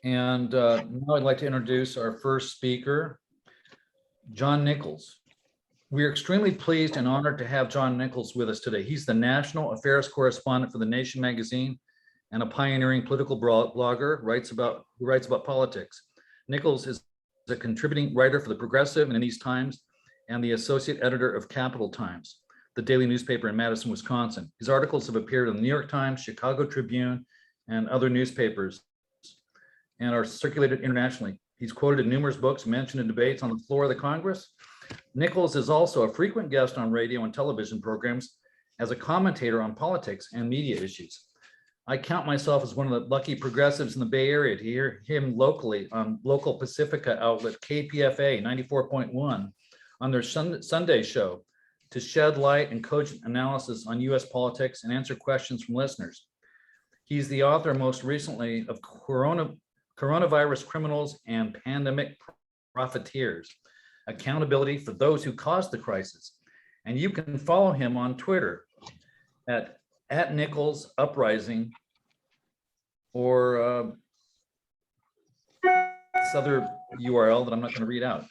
And now I'd like to introduce our first speaker, John Nichols. We are extremely pleased and honored to have John Nichols with us today. He's the national affairs correspondent for The Nation magazine and a pioneering political blogger who writes about politics. Nichols is a contributing writer for The Progressive and in these times, and the associate editor of Capital Times, the daily newspaper in Madison, Wisconsin. His articles have appeared in the New York Times, Chicago Tribune, and other newspapers, and are circulated internationally. He's quoted in numerous books, mentioned in debates on the floor of the Congress. Nichols is also a frequent guest on radio and television programs as a commentator on politics and media issues. I count myself as one of the lucky progressives in the Bay Area to hear him locally on local Pacifica outlet KPFA 94.1 on their Sunday show to shed light and cogent analysis on US politics and answer questions from listeners. He's the author most recently of Coronavirus Criminals and Pandemic Profiteers, Accountability for Those Who Caused the Crisis. And you can follow him on Twitter at Nichols Uprising, or this other URL that I'm not going to read out.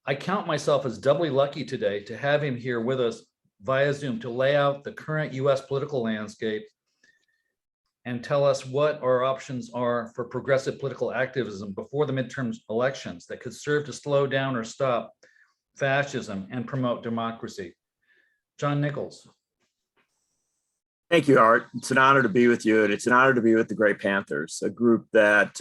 I count myself as doubly lucky today to have him here with us via Zoom to lay out the current US political landscape and tell us what our options are for progressive political activism before the midterm elections that could serve to slow down or stop fascism and promote democracy. John Nichols. Thank you, Art. It's an honor to be with you, and it's an honor to be with the great Panthers, a group that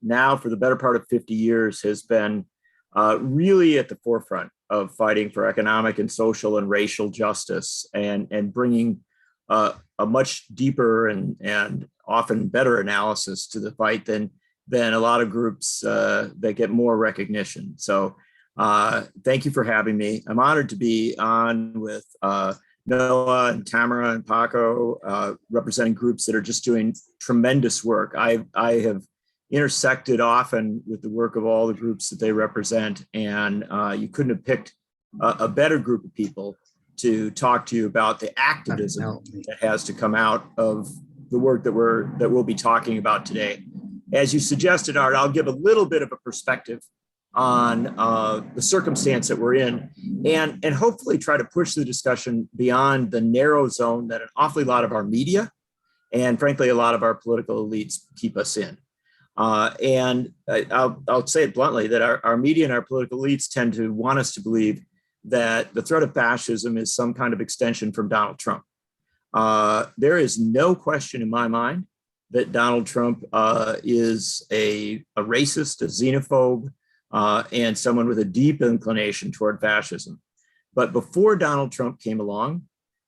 now for the better part of 50 years has been really at the forefront of fighting for economic and social and racial justice and bringing a much deeper and often better analysis to the fight than a lot of groups that get more recognition. So thank you for having me. I'm honored to be on with Noah and Tamara and Paco, representing groups that are just doing tremendous work. I have intersected often with the work of all the groups that they represent, and you couldn't have picked a better group of people to talk to you about the activism that has to come out of the work that we'll be talking about today. As you suggested, Art, I'll give a little bit of a perspective on the circumstance that we're in, and hopefully try to push the discussion beyond the narrow zone that an awfully lot of our media and frankly a lot of our political elites keep us in. And I'll say it bluntly that our media and our political elites tend to want us to believe that the threat of fascism is some kind of extension from Donald Trump. There is no question in my mind that Donald Trump is a racist, a xenophobe, and someone with a deep inclination toward fascism. But before Donald Trump came along,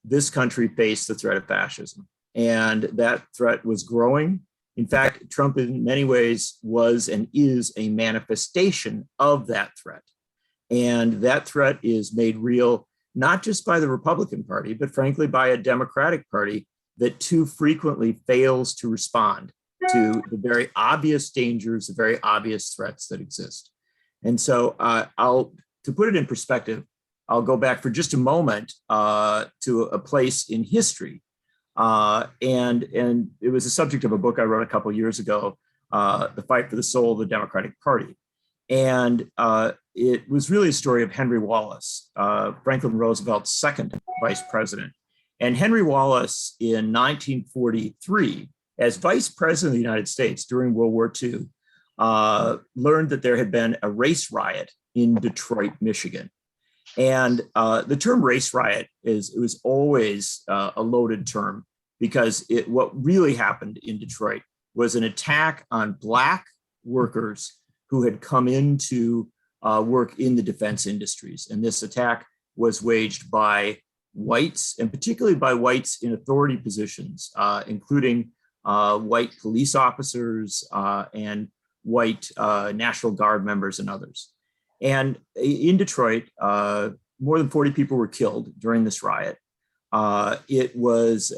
this country faced the threat of fascism, and that threat was growing. In fact, Trump in many ways was and is a manifestation of that threat. And that threat is made real, not just by the Republican Party, but frankly by a Democratic Party that too frequently fails to respond to the very obvious dangers, the very obvious threats that exist. And so to put it in perspective, I'll go back for just a moment to a place in history. And it was the subject of a book I wrote a couple of years ago, The Fight for the Soul of the Democratic Party. And it was really a story of Henry Wallace, Franklin Roosevelt's second vice president. And Henry Wallace in 1943, as vice president of the United States during World War II, learned that there had been a race riot in Detroit, Michigan. And the term race riot was always a loaded term because what really happened in Detroit was an attack on Black workers who had come into work in the defense industries. And this attack was waged by whites, and particularly by whites in authority positions, including white police officers and white National Guard members and others. And in Detroit, more than 40 people were killed during this riot. It was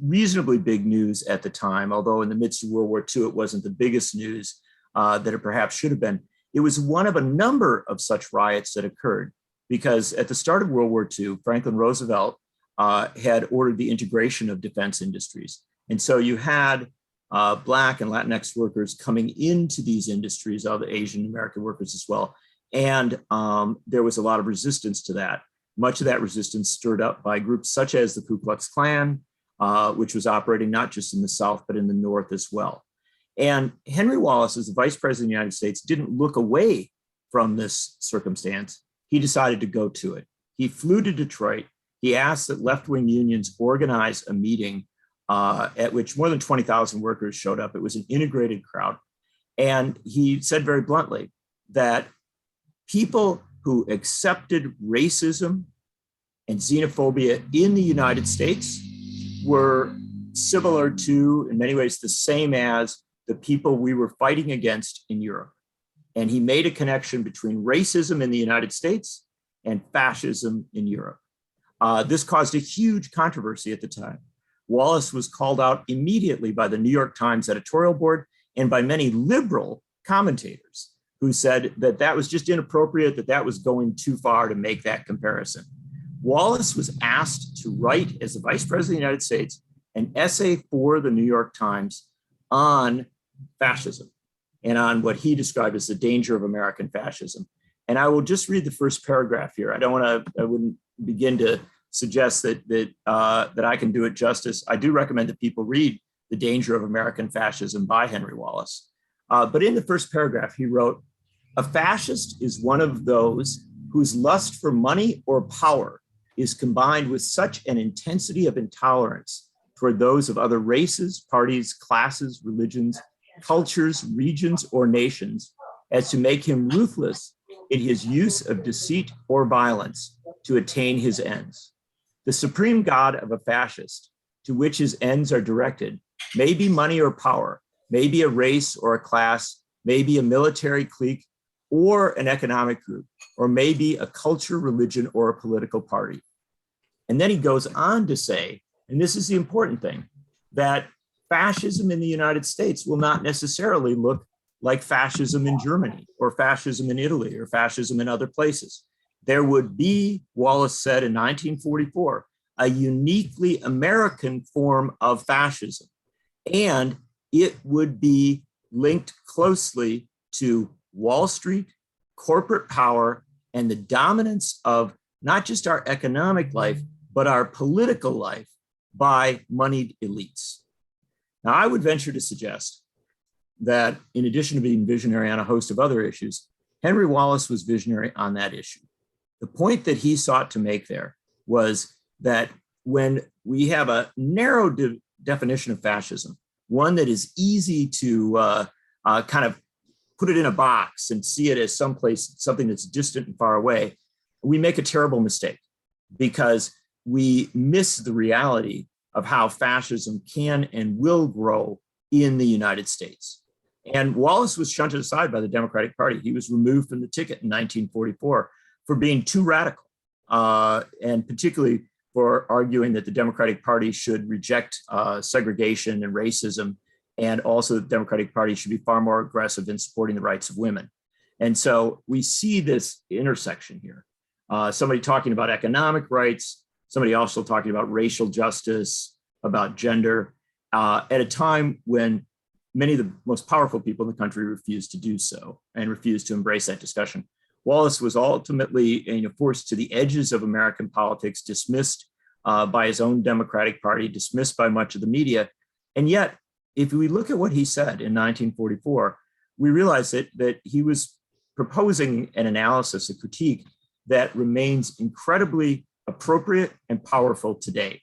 reasonably big news at the time, although in the midst of World War II, it wasn't the biggest news that it perhaps should have been. It was one of a number of such riots that occurred because at the start of World War II, Franklin Roosevelt had ordered the integration of defense industries. And so you had Black and Latinx workers coming into these industries, other Asian American workers as well. And there was a lot of resistance to that. Much of that resistance stirred up by groups such as the Ku Klux Klan, which was operating not just in the South, but in the North as well. And Henry Wallace, as the Vice President of the United States, didn't look away from this circumstance. He decided to go to it. He flew to Detroit. He asked that left-wing unions organize a meeting at which more than 20,000 workers showed up. It was an integrated crowd. And he said very bluntly that people who accepted racism and xenophobia in the United States were similar to, in many ways, the same as the people we were fighting against in Europe. And he made a connection between racism in the United States and fascism in Europe. This caused a huge controversy at the time. Wallace was called out immediately by the New York Times editorial board and by many liberal commentators who said that that was just inappropriate, that that was going too far to make that comparison. Wallace was asked to write, as the Vice President of the United States, an essay for the New York Times on fascism and on what he described as the danger of American fascism. And I will just read the first paragraph here. I wouldn't begin to suggest that I can do it justice. I do recommend that people read The Danger of American Fascism by Henry Wallace. But in the first paragraph, he wrote, "A fascist is one of those whose lust for money or power is combined with such an intensity of intolerance toward those of other races, parties, classes, religions, cultures, regions, or nations as to make him ruthless in his use of deceit or violence to attain his ends. The supreme god of a fascist, to which his ends are directed, may be money or power, may be a race or a class, may be a military clique or an economic group, or may be a culture, religion, or a political party." And then he goes on to say, and this is the important thing, that fascism in the United States will not necessarily look like fascism in Germany or fascism in Italy or fascism in other places. There would be, Wallace said in 1944, a uniquely American form of fascism. And it would be linked closely to Wall Street, corporate power, and the dominance of not just our economic life, but our political life by moneyed elites. Now, I would venture to suggest that in addition to being visionary on a host of other issues, Henry Wallace was visionary on that issue. The point that he sought to make there was that when we have a narrow definition of fascism, one that is easy to kind of put it in a box and see it as something that's distant and far away, we make a terrible mistake because we miss the reality of how fascism can and will grow in the United States. And Wallace was shunted aside by the Democratic Party. He was removed from the ticket in 1944 for being too radical, and particularly for arguing that the Democratic Party should reject segregation and racism, and also the Democratic Party should be far more aggressive in supporting the rights of women. And so we see this intersection here. Somebody talking about economic rights, somebody also talking about racial justice, about gender, at a time when many of the most powerful people in the country refused to do so and refused to embrace that discussion. Wallace was ultimately forced to the edges of American politics, dismissed by his own Democratic Party, dismissed by much of the media. And yet, if we look at what he said in 1944, we realize that he was proposing an analysis, a critique that remains incredibly appropriate and powerful today.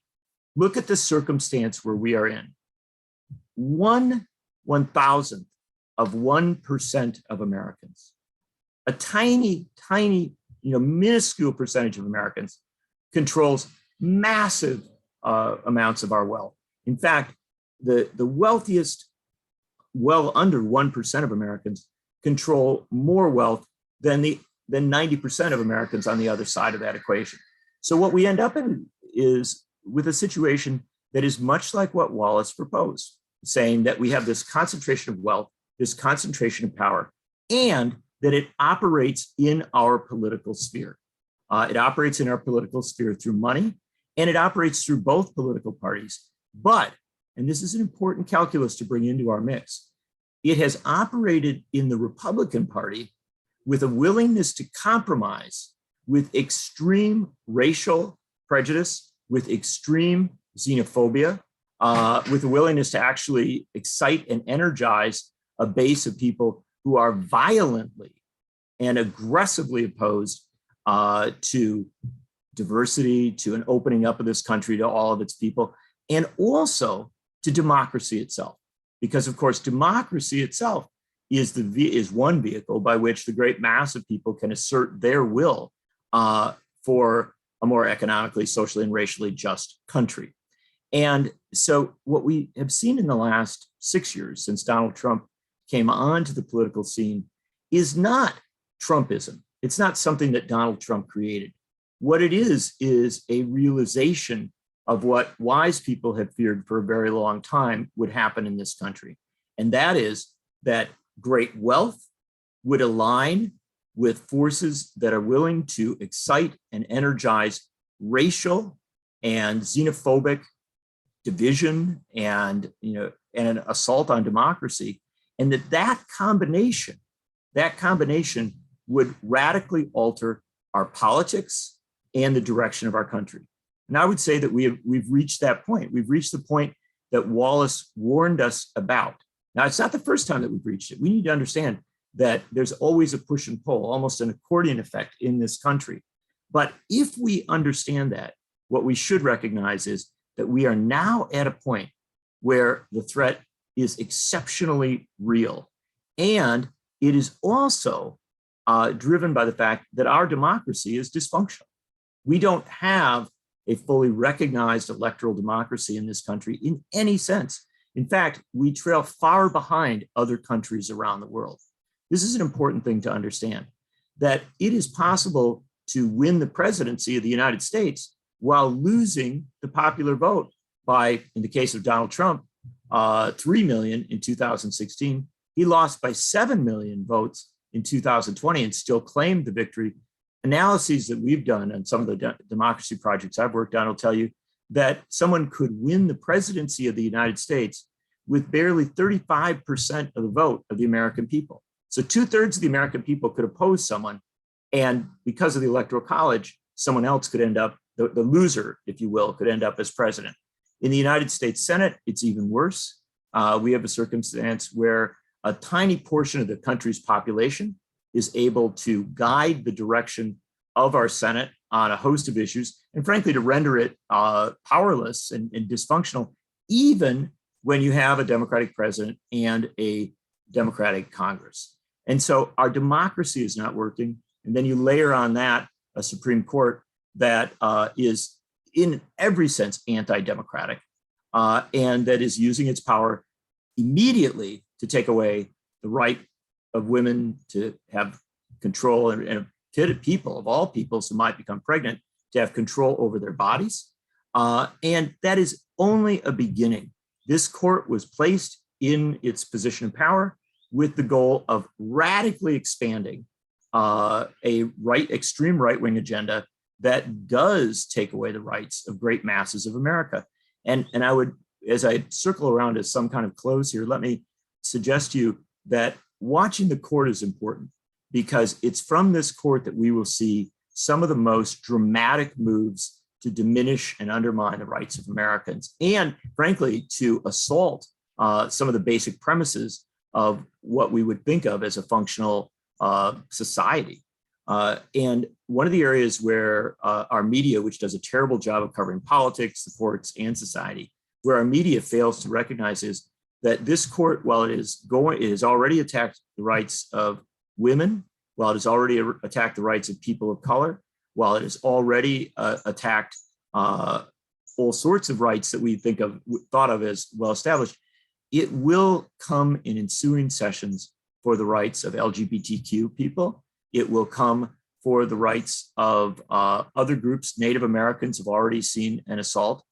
Look at the circumstance where we are in. 1/1000th of 1% of Americans, a tiny, minuscule percentage of Americans controls massive amounts of our wealth. In fact, the wealthiest, well under 1% of Americans control more wealth than 90% of Americans on the other side of that equation. So what we end up in is with a situation that is much like what Wallace proposed, saying that we have this concentration of wealth, this concentration of power, and that it operates in our political sphere. It operates in our political sphere through money, and it operates through both political parties. But, and this is an important calculus to bring into our mix, it has operated in the Republican Party with a willingness to compromise with extreme racial prejudice, with extreme xenophobia, with a willingness to actually excite and energize a base of people who are violently and aggressively opposed to diversity, to an opening up of this country to all of its people, and also to democracy itself. Because of course, democracy itself is one vehicle by which the great mass of people can assert their will for a more economically, socially, and racially just country. And so what we have seen in the last 6 years since Donald Trump came onto the political scene is not Trumpism. It's not something that Donald Trump created. What it is a realization of what wise people have feared for a very long time would happen in this country. And that is that great wealth would align with forces that are willing to excite and energize racial and xenophobic division and an assault on democracy, and that combination would radically alter our politics and the direction of our country. And I would say that we've reached that point. We've reached the point that Wallace warned us about. Now, it's not the first time that we've reached it. We need to understand that there's always a push and pull, almost an accordion effect in this country. But if we understand that, what we should recognize is that we are now at a point where the threat is exceptionally real. And it is also driven by the fact that our democracy is dysfunctional. We don't have a fully recognized electoral democracy in this country in any sense. In fact, we trail far behind other countries around the world. This is an important thing to understand, that it is possible to win the presidency of the United States while losing the popular vote by, in the case of Donald Trump, 3 million in 2016. He lost by 7 million votes in 2020 and still claimed the victory. Analyses that we've done on some of the democracy projects I've worked on will tell you that someone could win the presidency of the United States with barely 35% of the vote of the American people. So 2/3 of the American people could oppose someone. And because of the Electoral College, someone else could end up, the loser, if you will, could end up as president. In the United States Senate, it's even worse. We have a circumstance where a tiny portion of the country's population is able to guide the direction of our Senate on a host of issues, and frankly, to render it powerless and dysfunctional, even when you have a Democratic president and a Democratic Congress. And so our democracy is not working. And then you layer on that a Supreme Court that is in every sense anti-democratic, and that is using its power immediately to take away the right of women to have control, and people of all peoples who might become pregnant to have control over their bodies. And that is only a beginning. This court was placed in its position of power with the goal of radically expanding extreme right-wing agenda that does take away the rights of great masses of America. And I would, as I circle around as some kind of close here, let me suggest to you that watching the court is important, because it's from this court that we will see some of the most dramatic moves to diminish and undermine the rights of Americans, and frankly, to assault some of the basic premises of what we would think of as a functional society. And one of the areas where our media, which does a terrible job of covering politics, the courts, and society, where our media fails to recognize is that this court, while it has already attacked the rights of women, while it has already attacked the rights of people of color, while it has already attacked all sorts of rights that we thought of as well established, it will come in ensuing sessions for the rights of LGBTQ people. It will come for the rights of other groups. Native Americans have already seen an assault.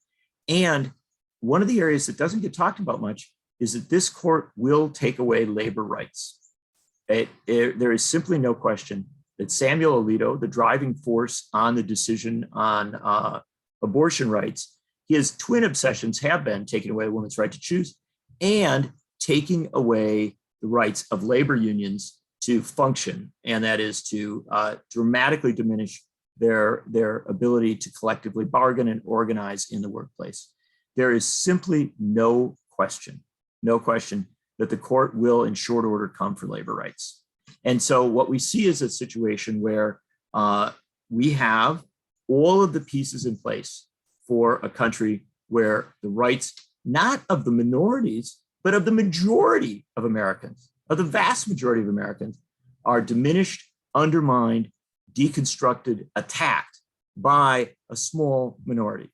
And one of the areas that doesn't get talked about much is that this court will take away labor rights. There is simply no question that Samuel Alito, the driving force on the decision on abortion rights, his twin obsessions have been taking away a woman's right to choose and taking away the rights of labor unions to function, and that is to dramatically diminish their ability to collectively bargain and organize in the workplace. There is simply no question that the court will in short order come for labor rights. And so what we see is a situation where we have all of the pieces in place for a country where the rights, not of the minorities, but of the majority of Americans, of the vast majority of Americans, are diminished, undermined, deconstructed, attacked by a small minority.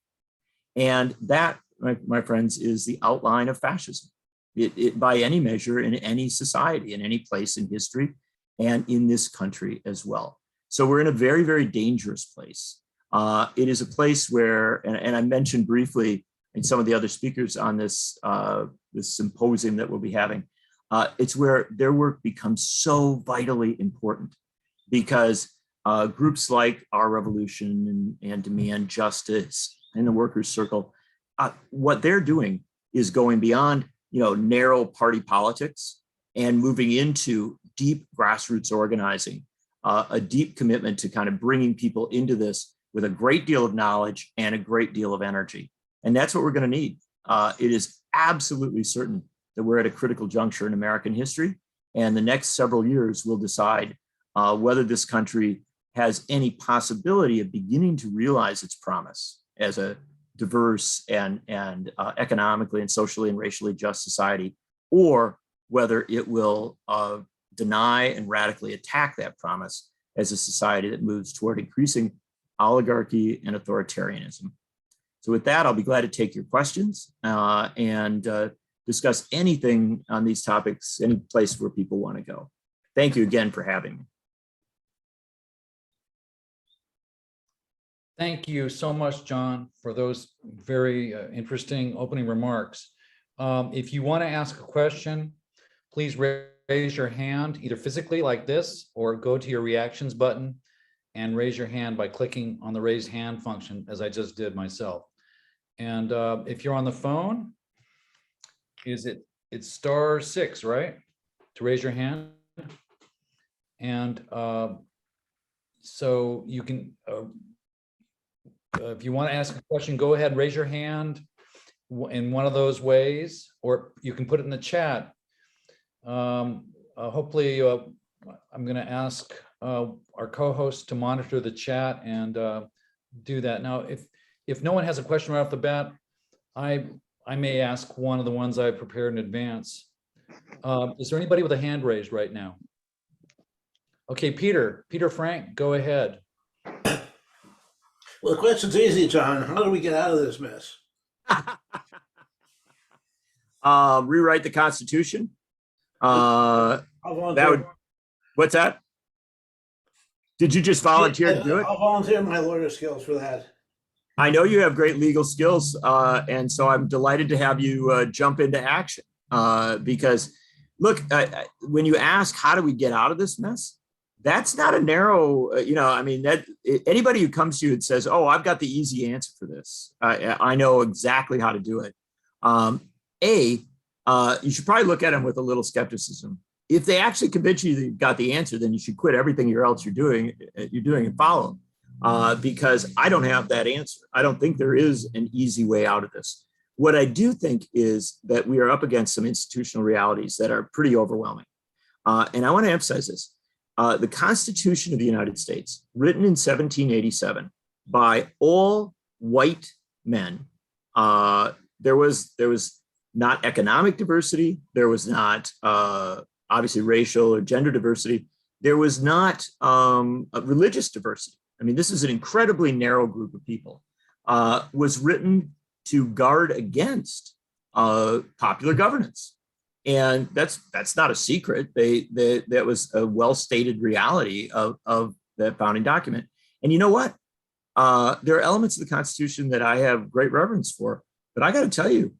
And that, my friends, is the outline of fascism. It by any measure, in any society, in any place in history, and in this country as well. So we're in a very, very dangerous place. It is a place where, and I mentioned briefly in some of the other speakers on this, this symposium that we'll be having, it's where their work becomes so vitally important, because groups like Our Revolution and Demand Justice and the Workers' Circle, what they're doing is going beyond, narrow party politics and moving into deep grassroots organizing, a deep commitment to kind of bringing people into this with a great deal of knowledge and a great deal of energy. And that's what we're going to need. It is absolutely certain that we're at a critical juncture in American history, and the next several years will decide whether this country has any possibility of beginning to realize its promise as a diverse and economically and socially and racially just society, or whether it will deny and radically attack that promise as a society that moves toward increasing oligarchy and authoritarianism. So with that, I'll be glad to take your questions and discuss anything on these topics, any place where people want to go. Thank you again for having me. Thank you so much, John, for those very interesting opening remarks. If you want to ask a question, please raise your hand either physically like this, or go to your reactions button and raise your hand by clicking on the raise hand function, as I just did myself. And if you're on the phone, it's *6, right? To raise your hand. And so you can, if you want to ask a question, go ahead, raise your hand in one of those ways, or you can put it in the chat. Hopefully, I'm going to ask our co-host to monitor the chat and do that. Now, if no one has a question right off the bat, I may ask one of the ones I prepared in advance. Is there anybody with a hand raised right now? Okay, Peter Frank, go ahead. Well, the question's easy, John. How do we get out of this mess? Rewrite the Constitution. I'll volunteer. That would. What's that? Did you just volunteer to do it? I'll volunteer my lawyer skills for that. I know you have great legal skills, and so I'm delighted to have you jump into action. Because, look, when you ask how do we get out of this mess, that's not a narrow, that anybody who comes to you and says, "Oh, I've got the easy answer for this. I know exactly how to do it." You should probably look at them with a little skepticism. If they actually convince you that you've got the answer, then you should quit everything else you're doing and follow them. Because I don't have that answer. I don't think there is an easy way out of this. What I do think is that we are up against some institutional realities that are pretty overwhelming. And I want to emphasize this. The Constitution of the United States, written in 1787 by all white men, there was not economic diversity. There was not obviously racial or gender diversity. There was not religious diversity. I mean, this is an incredibly narrow group of people. Was written to guard against popular governance. And that's not a secret. That was a well-stated reality of that founding document. And you know what? There are elements of the Constitution that I have great reverence for, but I got to tell you,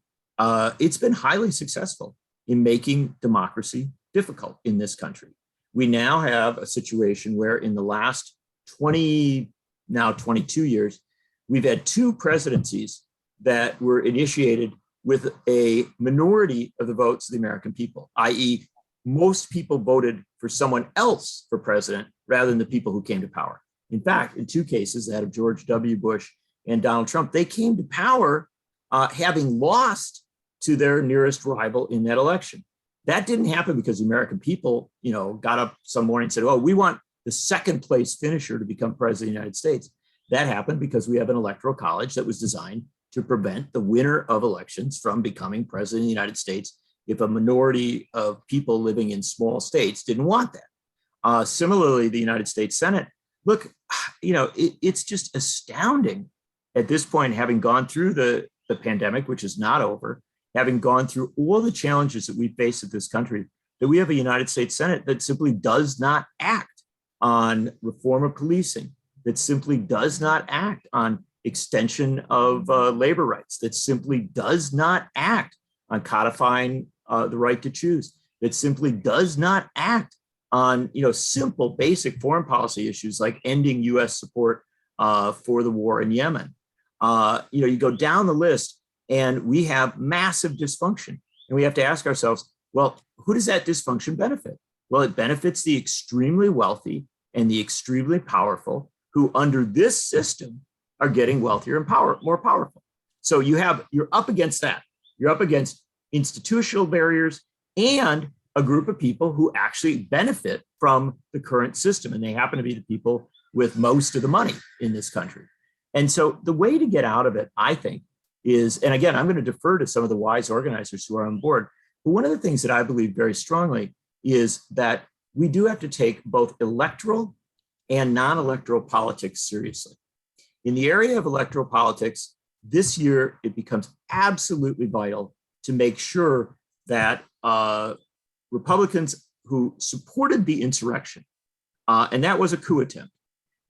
it's been highly successful in making democracy difficult in this country. We now have a situation where in the last 22 years, we've had two presidencies that were initiated with a minority of the votes of the American people, i.e., most people voted for someone else for president rather than the people who came to power. In fact, in two cases, that of George W. Bush and Donald Trump, they came to power having lost to their nearest rival in that election. That didn't happen because the American people, got up some morning and said, "Oh, we want the second place finisher to become president of the United States." That happened because we have an electoral college that was designed to prevent the winner of elections from becoming president of the United States if a minority of people living in small states didn't want that. Similarly, the United States Senate, look, it's just astounding at this point, having gone through the pandemic, which is not over, having gone through all the challenges that we face in this country, that we have a United States Senate that simply does not act on reform of policing, that simply does not act on extension of labor rights, that simply does not act on codifying the right to choose, that simply does not act on simple, basic foreign policy issues like ending U.S. support for the war in Yemen. You go down the list, and we have massive dysfunction, and we have to ask ourselves, well, who does that dysfunction benefit? Well, it benefits the extremely wealthy and the extremely powerful, who under this system are getting wealthier and more powerful. So you're up against that. You're up against institutional barriers and a group of people who actually benefit from the current system. And they happen to be the people with most of the money in this country. And so the way to get out of it, I think, is, and again, I'm going to defer to some of the wise organizers who are on board, but one of the things that I believe very strongly is that we do have to take both electoral and non-electoral politics seriously. In the area of electoral politics, this year, it becomes absolutely vital to make sure that Republicans who supported the insurrection, and that was a coup attempt,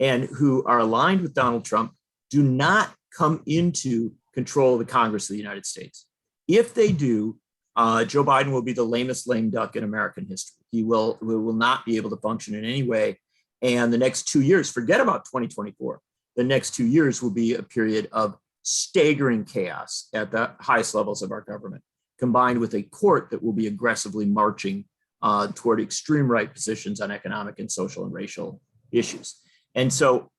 and who are aligned with Donald Trump, do not come into control of the Congress of the United States. If they do, Joe Biden will be the lamest lame duck in American history. He will not be able to function in any way. And the next 2 years, forget about 2024, the next 2 years will be a period of staggering chaos at the highest levels of our government, combined with a court that will be aggressively marching toward extreme right positions on economic and social and racial issues. And so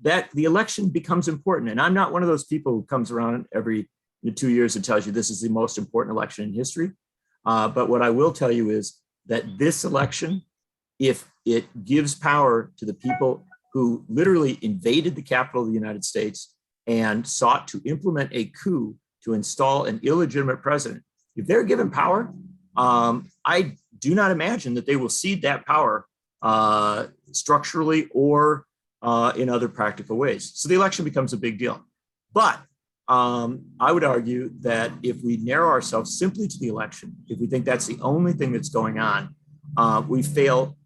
that the election becomes important. And I'm not one of those people who comes around every 2 years and tells you this is the most important election in history. But what I will tell you is that this election, if it gives power to the people who literally invaded the capital of the United States and sought to implement a coup to install an illegitimate president, if they're given power, I do not imagine that they will cede that power structurally or in other practical ways. So the election becomes a big deal. But I would argue that if we narrow ourselves simply to the election, if we think that's the only thing that's going on, we fail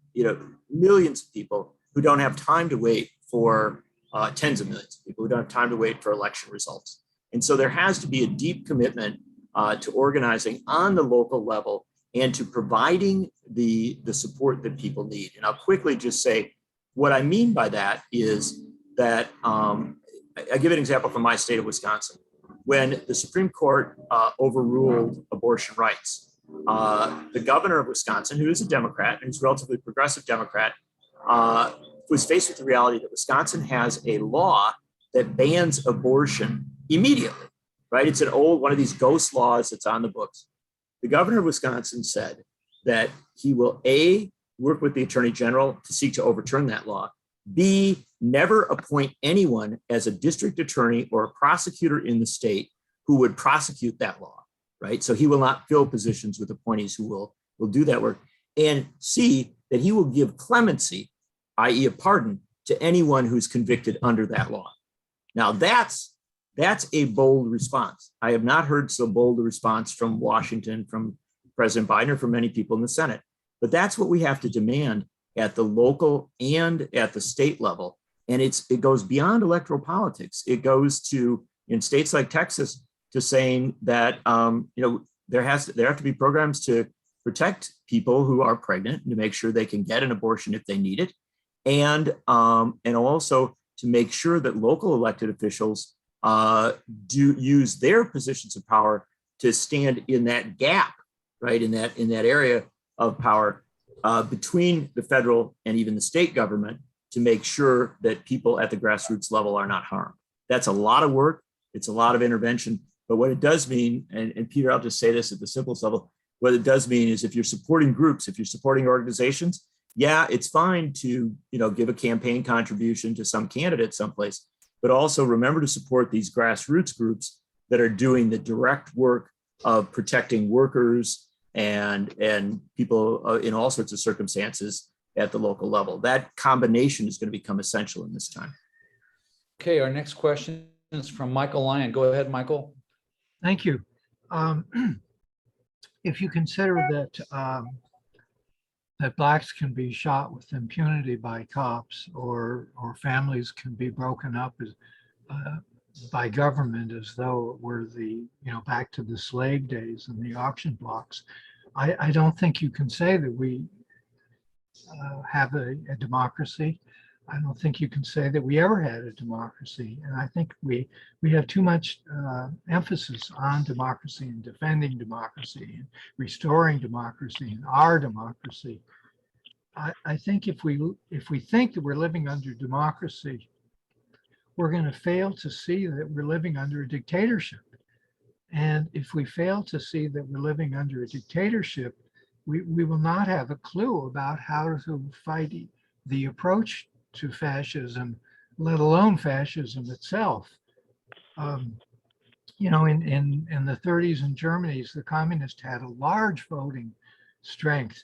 millions of people who don't have time to wait for tens of millions of people who don't have time to wait for election results. And so there has to be a deep commitment to organizing on the local level and to providing the support that people need. And I'll quickly just say, what I mean by that is that I give an example from my state of Wisconsin. When the Supreme Court overruled abortion rights, the governor of Wisconsin, who is a Democrat, who's a relatively progressive Democrat, was faced with the reality that Wisconsin has a law that bans abortion immediately, right? It's an old, one of these ghost laws that's on the books. The governor of Wisconsin said that he will, A, work with the attorney general to seek to overturn that law, B, never appoint anyone as a district attorney or a prosecutor in the state who would prosecute that law, right? So he will not fill positions with appointees who will do that work. And C, that he will give clemency, i.e. a pardon, to anyone who's convicted under that law. Now that's a bold response. I have not heard so bold a response from Washington, from President Biden, or from many people in the Senate. But that's what we have to demand at the local and at the state level. And it goes beyond electoral politics. It goes to, in states like Texas, to saying that there have to be programs to protect people who are pregnant and to make sure they can get an abortion if they need it, and also to make sure that local elected officials do use their positions of power to stand in that gap, right, in that area of power between the federal and even the state government to make sure that people at the grassroots level are not harmed. That's a lot of work. It's a lot of intervention. But what it does mean, and Peter, I'll just say this at the simplest level, what it does mean is if you're supporting groups, if you're supporting organizations, yeah, it's fine to give a campaign contribution to some candidate someplace, but also remember to support these grassroots groups that are doing the direct work of protecting workers and people in all sorts of circumstances at the local level. That combination is going to become essential in this time. Okay, our next question is from Michael Lyon. Go ahead, Michael. Thank you. If you consider that blacks can be shot with impunity by cops, or families can be broken up by government as though it were back to the slave days and the auction blocks, I don't think you can say that we have a democracy. I don't think you can say that we ever had a democracy. And I think we have too much emphasis on democracy and defending democracy and restoring democracy and our democracy. I think if we think that we're living under democracy, we're going to fail to see that we're living under a dictatorship. And if we fail to see that we're living under a dictatorship, we will not have a clue about how to fight the approach to fascism, let alone fascism itself. In the 30s in Germany, the communists had a large voting strength.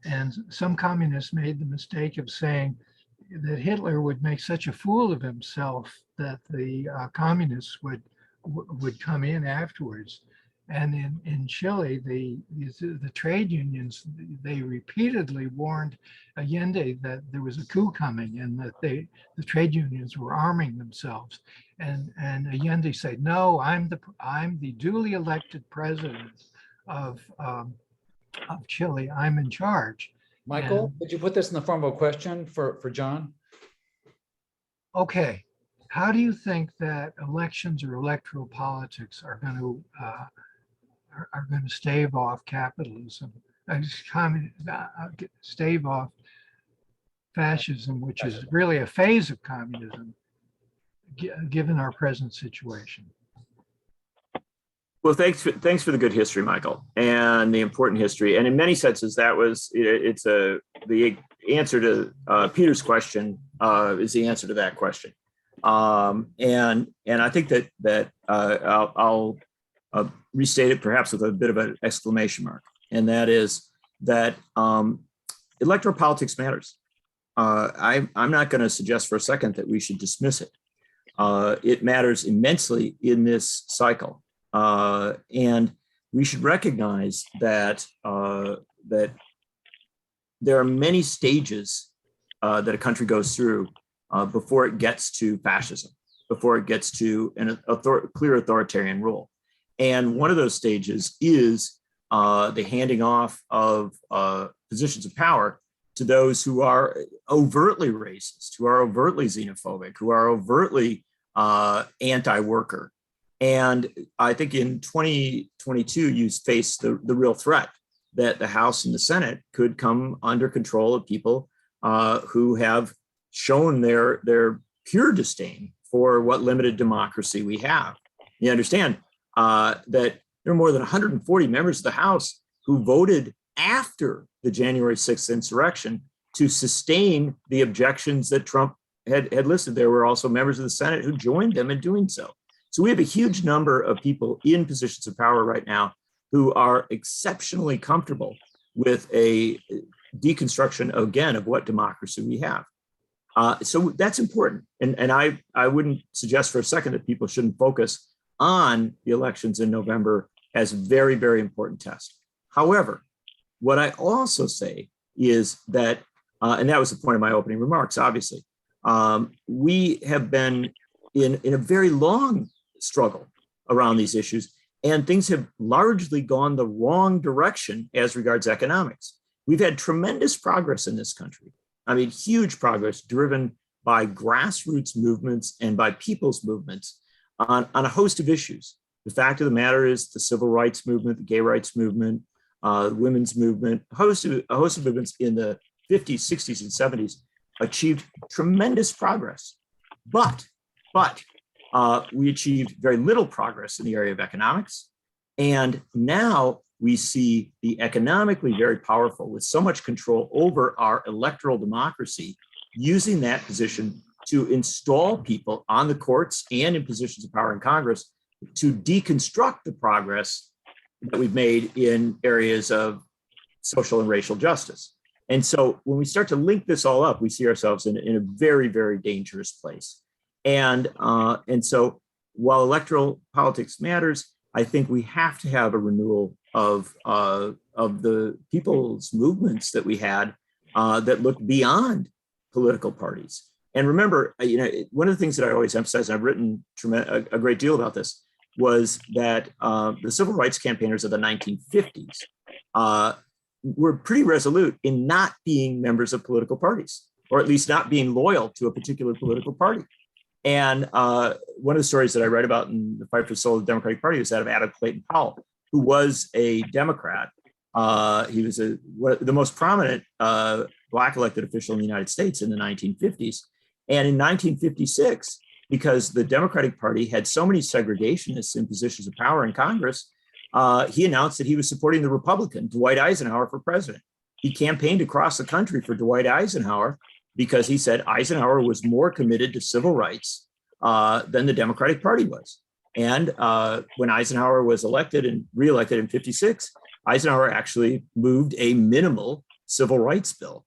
And some communists made the mistake of saying that Hitler would make such a fool of himself that the communists would come in afterwards. And in Chile, the trade unions, they repeatedly warned Allende that there was a coup coming and that the trade unions were arming themselves. And Allende said, "No, I'm the duly elected president of Chile. I'm in charge." Michael, would you put this in the form of a question for John? Okay, how do you think that elections or electoral politics are going to stave off capitalism, stave off fascism, which is really a phase of communism, given our present situation? Well, thanks for the good history, Michael, and the important history. And in many senses, the answer to Peter's question is the answer to that question. And I think that I'll restate it perhaps with a bit of an exclamation mark, and that is that electoral politics matters. I'm not going to suggest for a second that we should dismiss it. It matters immensely in this cycle. And we should recognize that that there are many stages that a country goes through before it gets to fascism, before it gets to clear authoritarian rule. And one of those stages is the handing off of positions of power to those who are overtly racist, who are overtly xenophobic, who are overtly anti-worker. And I think in 2022, you face the real threat that the House and the Senate could come under control of people who have shown their pure disdain for what limited democracy we have. You understand that there are more than 140 members of the House who voted after the January 6th insurrection to sustain the objections that Trump had listed. There were also members of the Senate who joined them in doing so. So we have a huge number of people in positions of power right now who are exceptionally comfortable with a deconstruction, again, of what democracy we have. So that's important. And I wouldn't suggest for a second that people shouldn't focus on the elections in November as a very, very important test. However, what I also say is that, and that was the point of my opening remarks, obviously, we have been in a very long struggle around these issues, and things have largely gone the wrong direction as regards economics. We've had tremendous progress in this country. I mean, huge progress driven by grassroots movements and by people's movements on a host of issues. The fact of the matter is the civil rights movement, the gay rights movement, women's movement, a host of movements in the 50s, 60s, and 70s achieved tremendous progress. But we achieved very little progress in the area of economics. And now we see the economically very powerful with so much control over our electoral democracy, using that position to install people on the courts and in positions of power in Congress to deconstruct the progress that we've made in areas of social and racial justice. And so when we start to link this all up, we see ourselves in a very, very dangerous place. And so while electoral politics matters, I think we have to have a renewal of the people's movements that we had that look beyond political parties. And remember, one of the things that I always emphasize, and I've written a great deal about this, was that the civil rights campaigners of the 1950s were pretty resolute in not being members of political parties, or at least not being loyal to a particular political party. And one of the stories that I write about in The Fight for the Soul of the Democratic Party was that of Adam Clayton Powell, who was a Democrat. He was the most prominent Black elected official in the United States in the 1950s. And in 1956, because the Democratic Party had so many segregationists in positions of power in Congress, he announced that he was supporting the Republican, Dwight Eisenhower, for president. He campaigned across the country for Dwight Eisenhower because he said Eisenhower was more committed to civil rights than the Democratic Party was. And when Eisenhower was elected and reelected in 56, Eisenhower actually moved a minimal civil rights bill,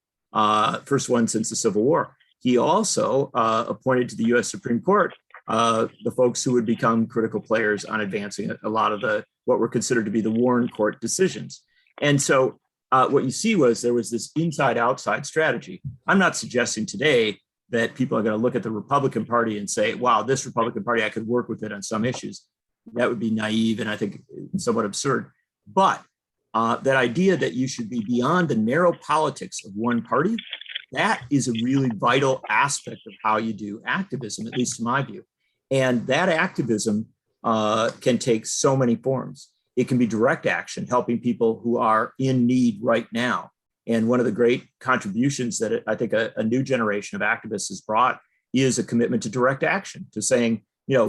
first one since the Civil War. He also appointed to the U.S. Supreme Court the folks who would become critical players on advancing a lot of what were considered to be the Warren Court decisions. And so what you see was there was this inside-outside strategy. I'm not suggesting today that people are going to look at the Republican Party and say, wow, this Republican Party, I could work with it on some issues. That would be naive and I think somewhat absurd. But that idea that you should be beyond the narrow politics of one party, that is a really vital aspect of how you do activism, at least in my view. And that activism can take so many forms. It can be direct action, helping people who are in need right now. And one of the great contributions that I think a new generation of activists has brought is a commitment to direct action, to saying,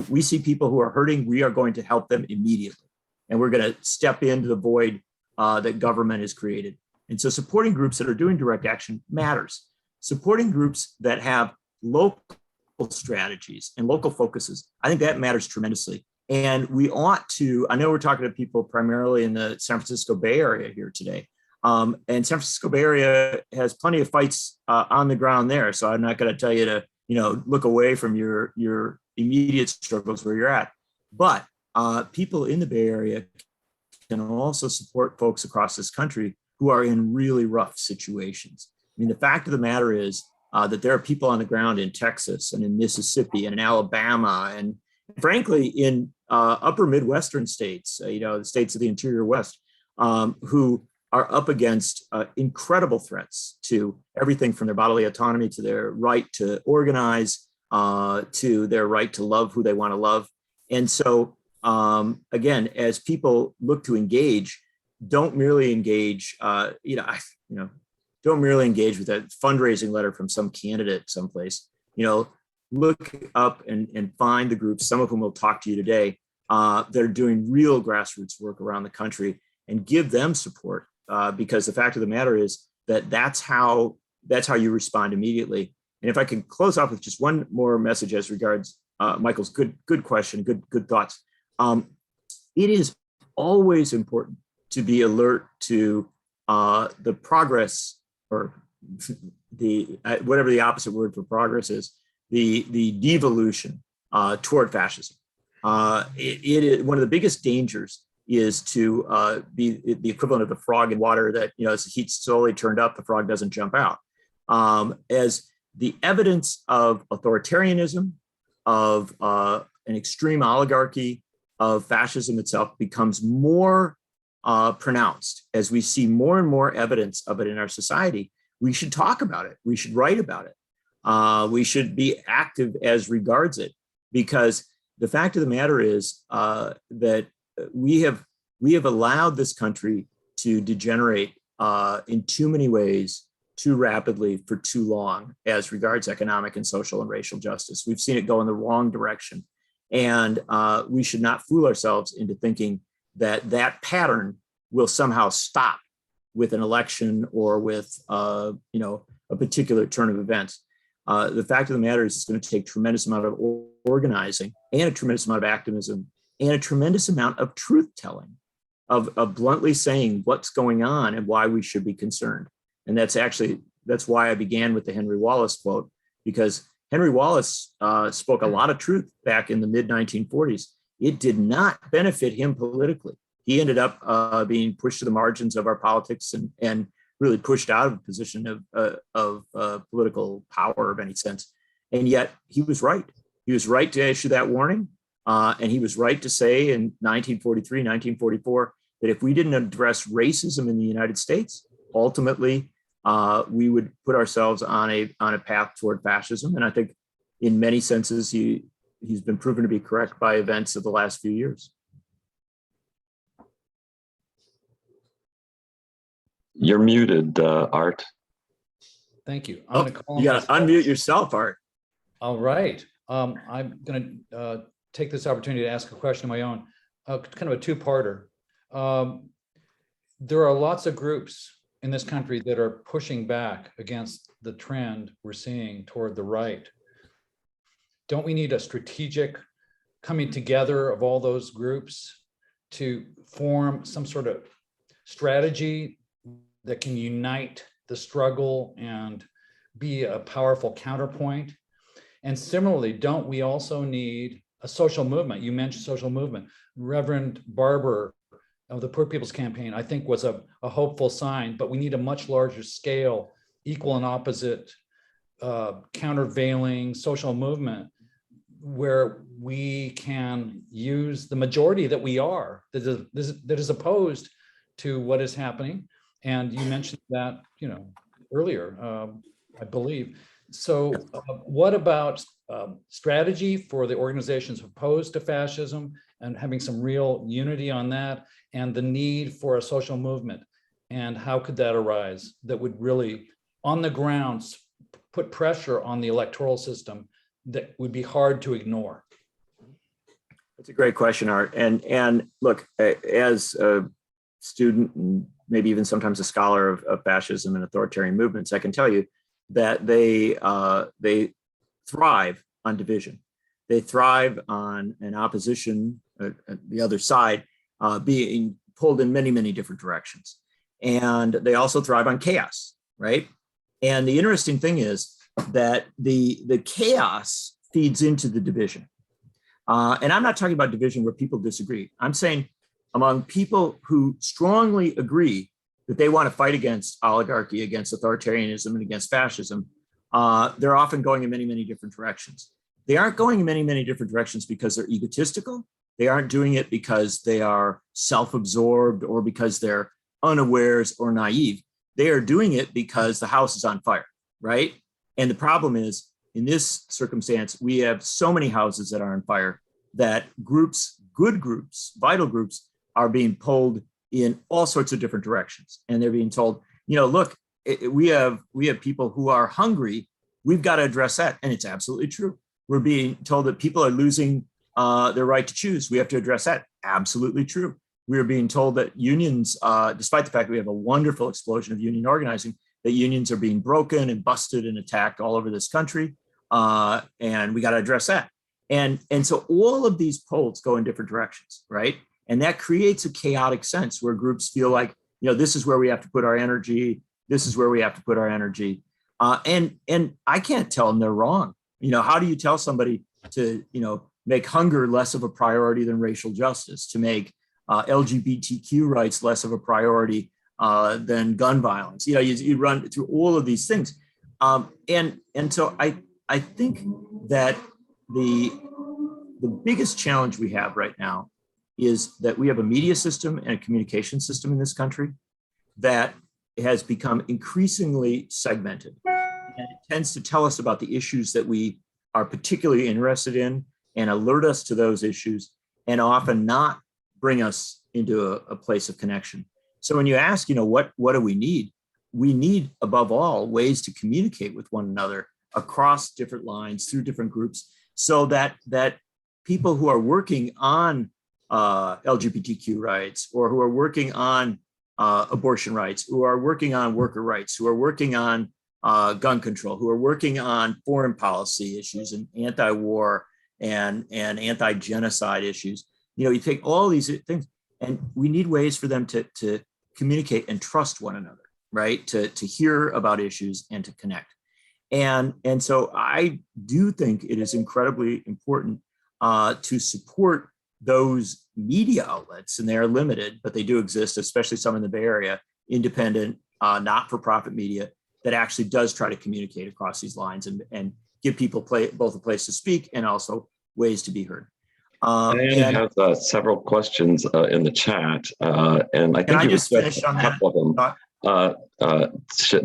we see people who are hurting, we are going to help them immediately. And we're going to step into the void that government has created. And so supporting groups that are doing direct action matters. Supporting groups that have local strategies and local focuses, I think that matters tremendously. And we ought to, I know we're talking to people primarily in the San Francisco Bay Area here today. And San Francisco Bay Area has plenty of fights on the ground there. So I'm not going to tell you to, look away from your immediate struggles where you're at. But people in the Bay Area can also support folks across this country who are in really rough situations. I mean, the fact of the matter is that there are people on the ground in Texas and in Mississippi and in Alabama and frankly in upper Midwestern states, the states of the interior West, who are up against incredible threats to everything from their bodily autonomy to their right to organize, to their right to love who they want to love. And so, again, as people look to engage, don't merely engage, don't merely engage with a fundraising letter from some candidate someplace. Look up and find the groups, some of whom will talk to you today, that are doing real grassroots work around the country, and give them support. Because the fact of the matter is that that's how you respond immediately. And if I can close off with just one more message as regards Michael's good question, good thoughts. It is always important to be alert to the progress, or the whatever the opposite word for progress is, the devolution toward fascism. It is one of the biggest dangers is to be the equivalent of the frog in water that, as the heat slowly turned up, the frog doesn't jump out. As the evidence of authoritarianism, of an extreme oligarchy, of fascism itself becomes more pronounced, as we see more and more evidence of it in our society, we should talk about it. We should write about it. We should be active as regards it, because the fact of the matter is that we have allowed this country to degenerate in too many ways, too rapidly, for too long as regards economic and social and racial justice. We've seen it go in the wrong direction. And we should not fool ourselves into thinking that that pattern will somehow stop with an election or with a particular turn of events. The fact of the matter is it's going to take a tremendous amount of organizing and a tremendous amount of activism and a tremendous amount of truth telling, of bluntly saying what's going on and why we should be concerned. And that's why I began with the Henry Wallace quote, because Henry Wallace spoke a lot of truth back in the mid 1940s. It did not benefit him politically. He ended up being pushed to the margins of our politics and really pushed out of a position of political power of any sense. And yet he was right. He was right to issue that warning. And he was right to say in 1943, 1944, that if we didn't address racism in the United States, ultimately, we would put ourselves on a path toward fascism. And I think in many senses, he's been proven to be correct by events of the last few years. You're muted, Art. Thank you. I'm gonna call You him got to unmute yourself, Art. All right. I'm going to take this opportunity to ask a question of my own, kind of a two-parter. There are lots of groups in this country that are pushing back against the trend we're seeing toward the right. Don't we need a strategic coming together of all those groups to form some sort of strategy that can unite the struggle and be a powerful counterpoint? And similarly, don't we also need a social movement? You mentioned social movement. Reverend Barber of the Poor People's Campaign, I think, was a hopeful sign, but we need a much larger scale, equal and opposite, countervailing social movement where we can use the majority that we are, that is opposed to what is happening. And you mentioned that, earlier, I believe. So what about strategy for the organizations opposed to fascism and having some real unity on that, and the need for a social movement? And how could that arise that would really, on the grounds, put pressure on the electoral system that would be hard to ignore? That's a great question, Art. And look, as a student and maybe even sometimes a scholar of fascism and authoritarian movements, I can tell you that they thrive on division. They thrive on an opposition, the other side, being pulled in many, many different directions. And they also thrive on chaos, right? And the interesting thing is that the chaos feeds into the division. And I'm not talking about division where people disagree. I'm saying among people who strongly agree that they want to fight against oligarchy, against authoritarianism, and against fascism, they're often going in many, many different directions. They aren't going in many, many different directions because they're egotistical. They aren't doing it because they are self-absorbed or because they're unawares or naive. They are doing it because the house is on fire, right? And the problem is, in this circumstance, we have so many houses that are on fire that groups, good groups, vital groups, are being pulled in all sorts of different directions. And they're being told, look, we have people who are hungry. We've got to address that. And it's absolutely true. We're being told that people are losing their right to choose. We have to address that. Absolutely true. We're being told that unions, despite the fact that we have a wonderful explosion of union organizing, that unions are being broken and busted and attacked all over this country. And we got to address that. And so all of these poles go in different directions, right? And that creates a chaotic sense where groups feel like, this is where we have to put our energy. This is where we have to put our energy. And I can't tell them they're wrong. How do you tell somebody to, make hunger less of a priority than racial justice, to make LGBTQ rights less of a priority than gun violence? You run through all of these things. And so I think that the biggest challenge we have right now is that we have a media system and a communication system in this country that has become increasingly segmented. And it tends to tell us about the issues that we are particularly interested in and alert us to those issues, and often not bring us into a place of connection. So when you ask, what do we need? We need, above all, ways to communicate with one another across different lines, through different groups, so that people who are working on LGBTQ rights, or who are working on abortion rights, who are working on worker rights, who are working on gun control, who are working on foreign policy issues and anti-war and anti-genocide issues. You take all these things, and we need ways for them to communicate and trust one another, right? To hear about issues and to connect. And so I do think it is incredibly important to support those media outlets, and they are limited, but they do exist, especially some in the Bay Area, independent, not-for-profit media that actually does try to communicate across these lines and give people both a place to speak and also ways to be heard. Diane has several questions in the chat, and I think I just finished on that them.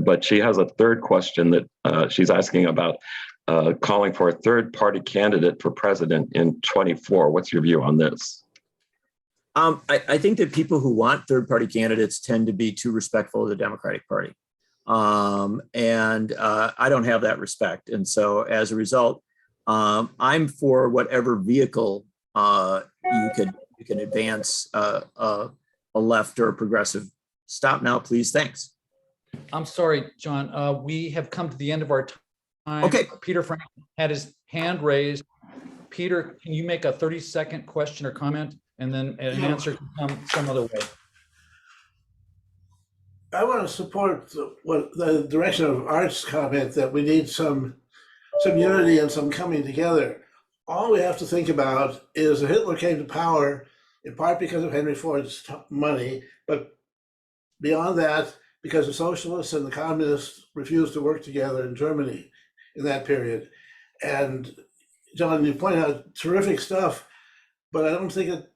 But she has a third question that she's asking about calling for a third-party candidate for president in 24. What's your view on this? I think that people who want third-party candidates tend to be too respectful of the Democratic Party. And I don't have that respect. And so as a result, I'm for whatever vehicle you can advance a left or a progressive. Stop now, please. Thanks. I'm sorry, John. We have come to the end of our time. Okay. Peter Frank had his hand raised. Peter, can you make a 30-second question or comment, and then an answer can come some other way? I want to support the direction of Art's comment that we need some unity and some coming together. All we have to think about is that Hitler came to power in part because of Henry Ford's money, but beyond that, because the socialists and the communists refused to work together in Germany in that period. And John, you point out terrific stuff, but I don't think it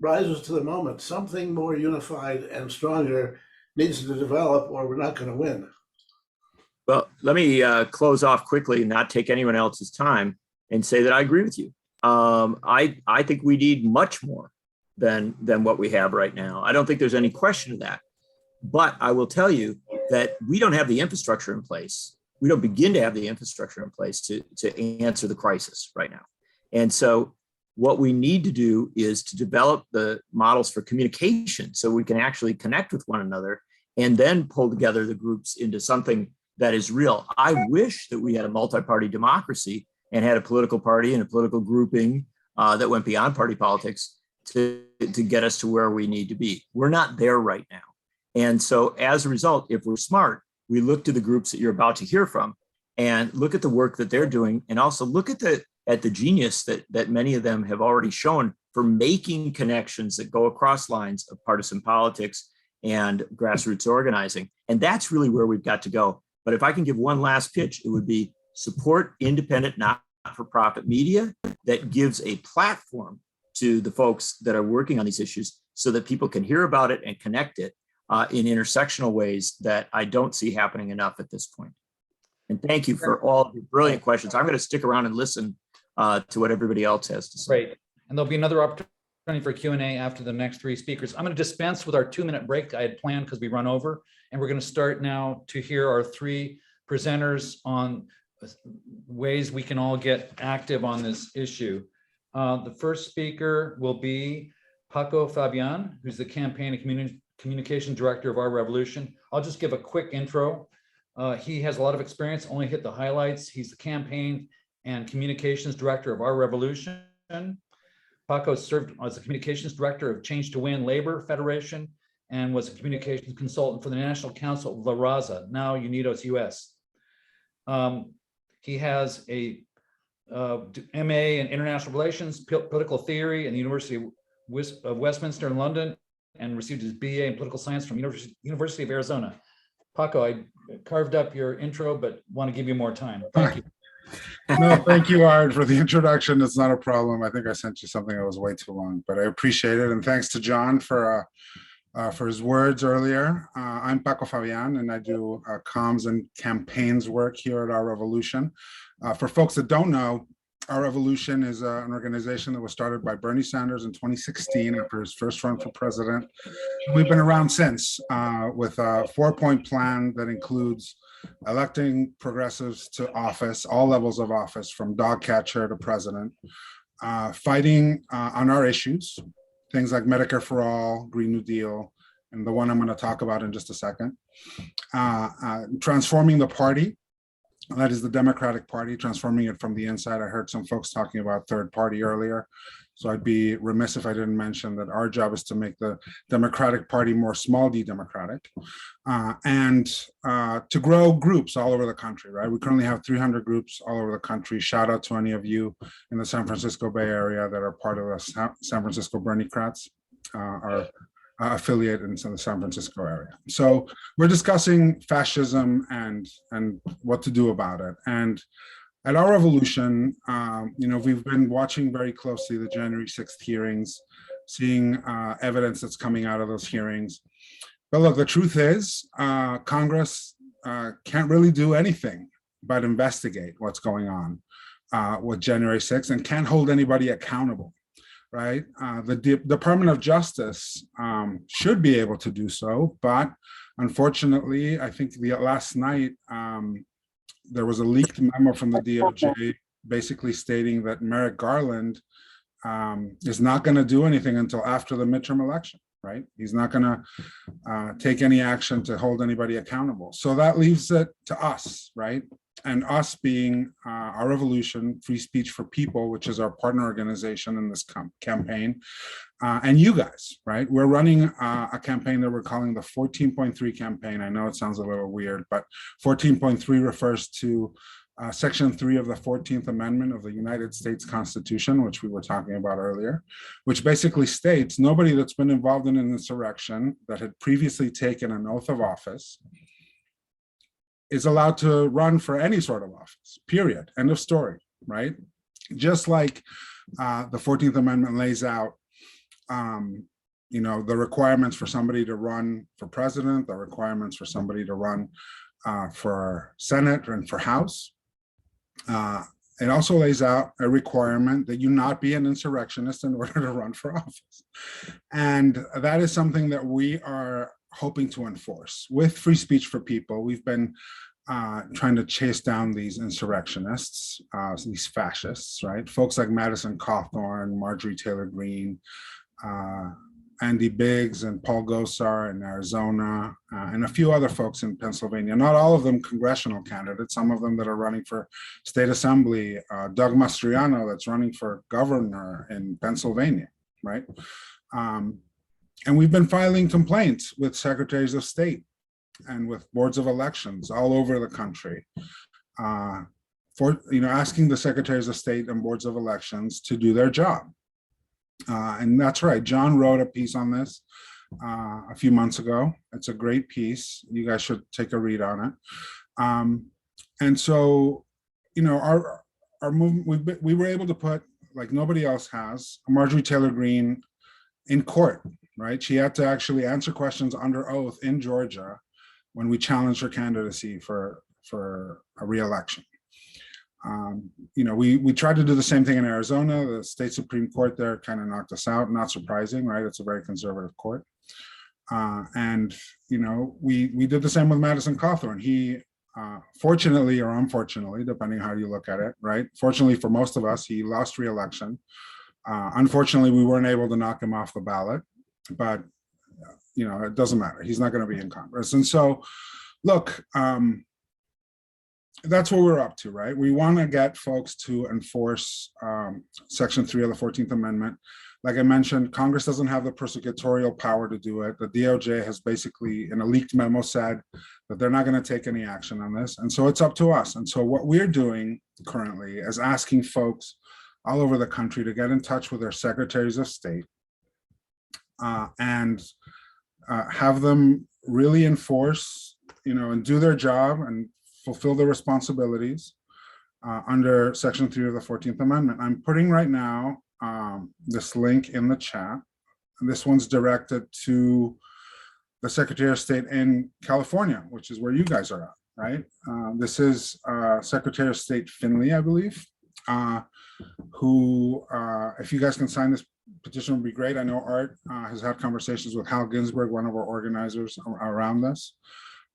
rises to the moment. Something more unified and stronger needs to develop, or we're not going to win. Well, let me close off quickly and not take anyone else's time and say that I agree with you. I think we need much more than what we have right now. I don't think there's any question of that. But I will tell you that we don't have the infrastructure in place. We don't begin to have the infrastructure in place to answer the crisis right now. And so what we need to do is to develop the models for communication so we can actually connect with one another and then pull together the groups into something that is real. I wish that we had a multi-party democracy and had a political party and a political grouping that went beyond party politics to get us to where we need to be. We're not there right now. And so as a result, if we're smart, we look to the groups that you're about to hear from and look at the work that they're doing, and also look at the genius that many of them have already shown for making connections that go across lines of partisan politics and grassroots organizing. And that's really where we've got to go. But if I can give one last pitch, it would be support independent, not-for-profit media that gives a platform to the folks that are working on these issues so that people can hear about it and connect it in intersectional ways that I don't see happening enough at this point. And thank you for all of your brilliant questions. I'm going to stick around and listen to what everybody else has to say. Great. And there'll be another opportunity for Q&A after the next three speakers. I'm going to dispense with our 2-minute break I had planned because we run over. And we're going to start now to hear our three presenters on ways we can all get active on this issue. The first speaker will be Paco Fabian, who's the Campaign and Communications Director of Our Revolution. I'll just give a quick intro. He has a lot of experience, only hit the highlights. He's the Campaign and Communications Director of Our Revolution. Paco served as the Communications Director of Change to Win Labor Federation and was a communications consultant for the National Council of La Raza, now Unidos US. He has a MA in International Relations, Political Theory in the University of Westminster in London, and received his BA in Political Science from University of Arizona. Paco, I carved up your intro, but want to give you more time. Thank you. No, thank you, Art, for the introduction. It's not a problem. I think I sent you something that was way too long, but I appreciate it. And thanks to John for his words earlier. I'm Paco Fabian, and I do comms and campaigns work here at Our Revolution. For folks that don't know, Our Revolution is an organization that was started by Bernie Sanders in 2016 after his first run for president. We've been around since with a 4-point plan that includes electing progressives to office, all levels of office, from dog catcher to president, fighting on our issues, things like Medicare for All, Green New Deal, and the one I'm going to talk about in just a second, transforming the party. That is the Democratic Party, transforming it from the inside. I heard some folks talking about third party earlier. So I'd be remiss if I didn't mention that our job is to make the Democratic Party more small d democratic, and to grow groups all over the country, right? We currently have 300 groups all over the country. Shout out to any of you in the San Francisco Bay Area that are part of the San Francisco Berniecrats, our affiliate in the San Francisco area. So we're discussing fascism and what to do about it. And at Our Revolution, we've been watching very closely the January 6th hearings, seeing evidence that's coming out of those hearings. But look, the truth is, Congress can't really do anything but investigate what's going on with January 6th and can't hold anybody accountable. Right? The Department of Justice should be able to do so, but unfortunately, I think last night there was a leaked memo from the DOJ basically stating that Merrick Garland is not going to do anything until after the midterm election, right? He's not going to take any action to hold anybody accountable. So that leaves it to us, right? And us being Our Revolution, Free Speech for People, which is our partner organization in this campaign, and you guys, right? We're running a campaign that we're calling the 14.3 campaign. I know it sounds a little weird, but 14.3 refers to Section 3 of the 14th Amendment of the United States Constitution, which we were talking about earlier, which basically states nobody that's been involved in an insurrection that had previously taken an oath of office is allowed to run for any sort of office, period, end of story, right? Just like the 14th Amendment lays out, the requirements for somebody to run for president, the requirements for somebody to run for Senate and for House. It also lays out a requirement that you not be an insurrectionist in order to run for office. And that is something that we are hoping to enforce. With Free Speech for People, we've been trying to chase down these insurrectionists, these fascists, right? Folks like Madison Cawthorn, Marjorie Taylor Greene, Andy Biggs and Paul Gosar in Arizona, and a few other folks in Pennsylvania. Not all of them congressional candidates, some of them that are running for state assembly. Doug Mastriano that's running for governor in Pennsylvania, right? And we've been filing complaints with secretaries of state and with boards of elections all over the country for asking the secretaries of state and boards of elections to do their job. And that's right, John wrote a piece on this a few months ago. It's a great piece. You guys should take a read on it. And so, our movement, we were able to put, like nobody else has, Marjorie Taylor Greene in court, right? She had to actually answer questions under oath in Georgia when we challenged her candidacy for a re-election. We tried to do the same thing in Arizona. The state Supreme Court there kind of knocked us out. Not surprising, right? It's a very conservative court. And we did the same with Madison Cawthorn. He, fortunately or unfortunately, depending how you look at it, right? Fortunately for most of us, he lost re-election. Unfortunately, we weren't able to knock him off the ballot, but it doesn't matter. He's not going to be in Congress. And so, look, that's what we're up to, right? We want to get folks to enforce Section 3 of the 14th Amendment. Like I mentioned, Congress doesn't have the prosecutorial power to do it. The DOJ has basically, in a leaked memo, said that they're not going to take any action on this. And so it's up to us. And so what we're doing currently is asking folks all over the country to get in touch with their secretaries of state and have them really enforce, and do their job and fulfill their responsibilities under Section 3 of the 14th Amendment. I'm putting right now this link in the chat. And this one's directed to the Secretary of State in California, which is where you guys are at, right? This is Secretary of State Finley, I believe. who, if you guys can sign this petition, would be great. I know Art has had conversations with Hal Ginsberg, one of our organizers around this,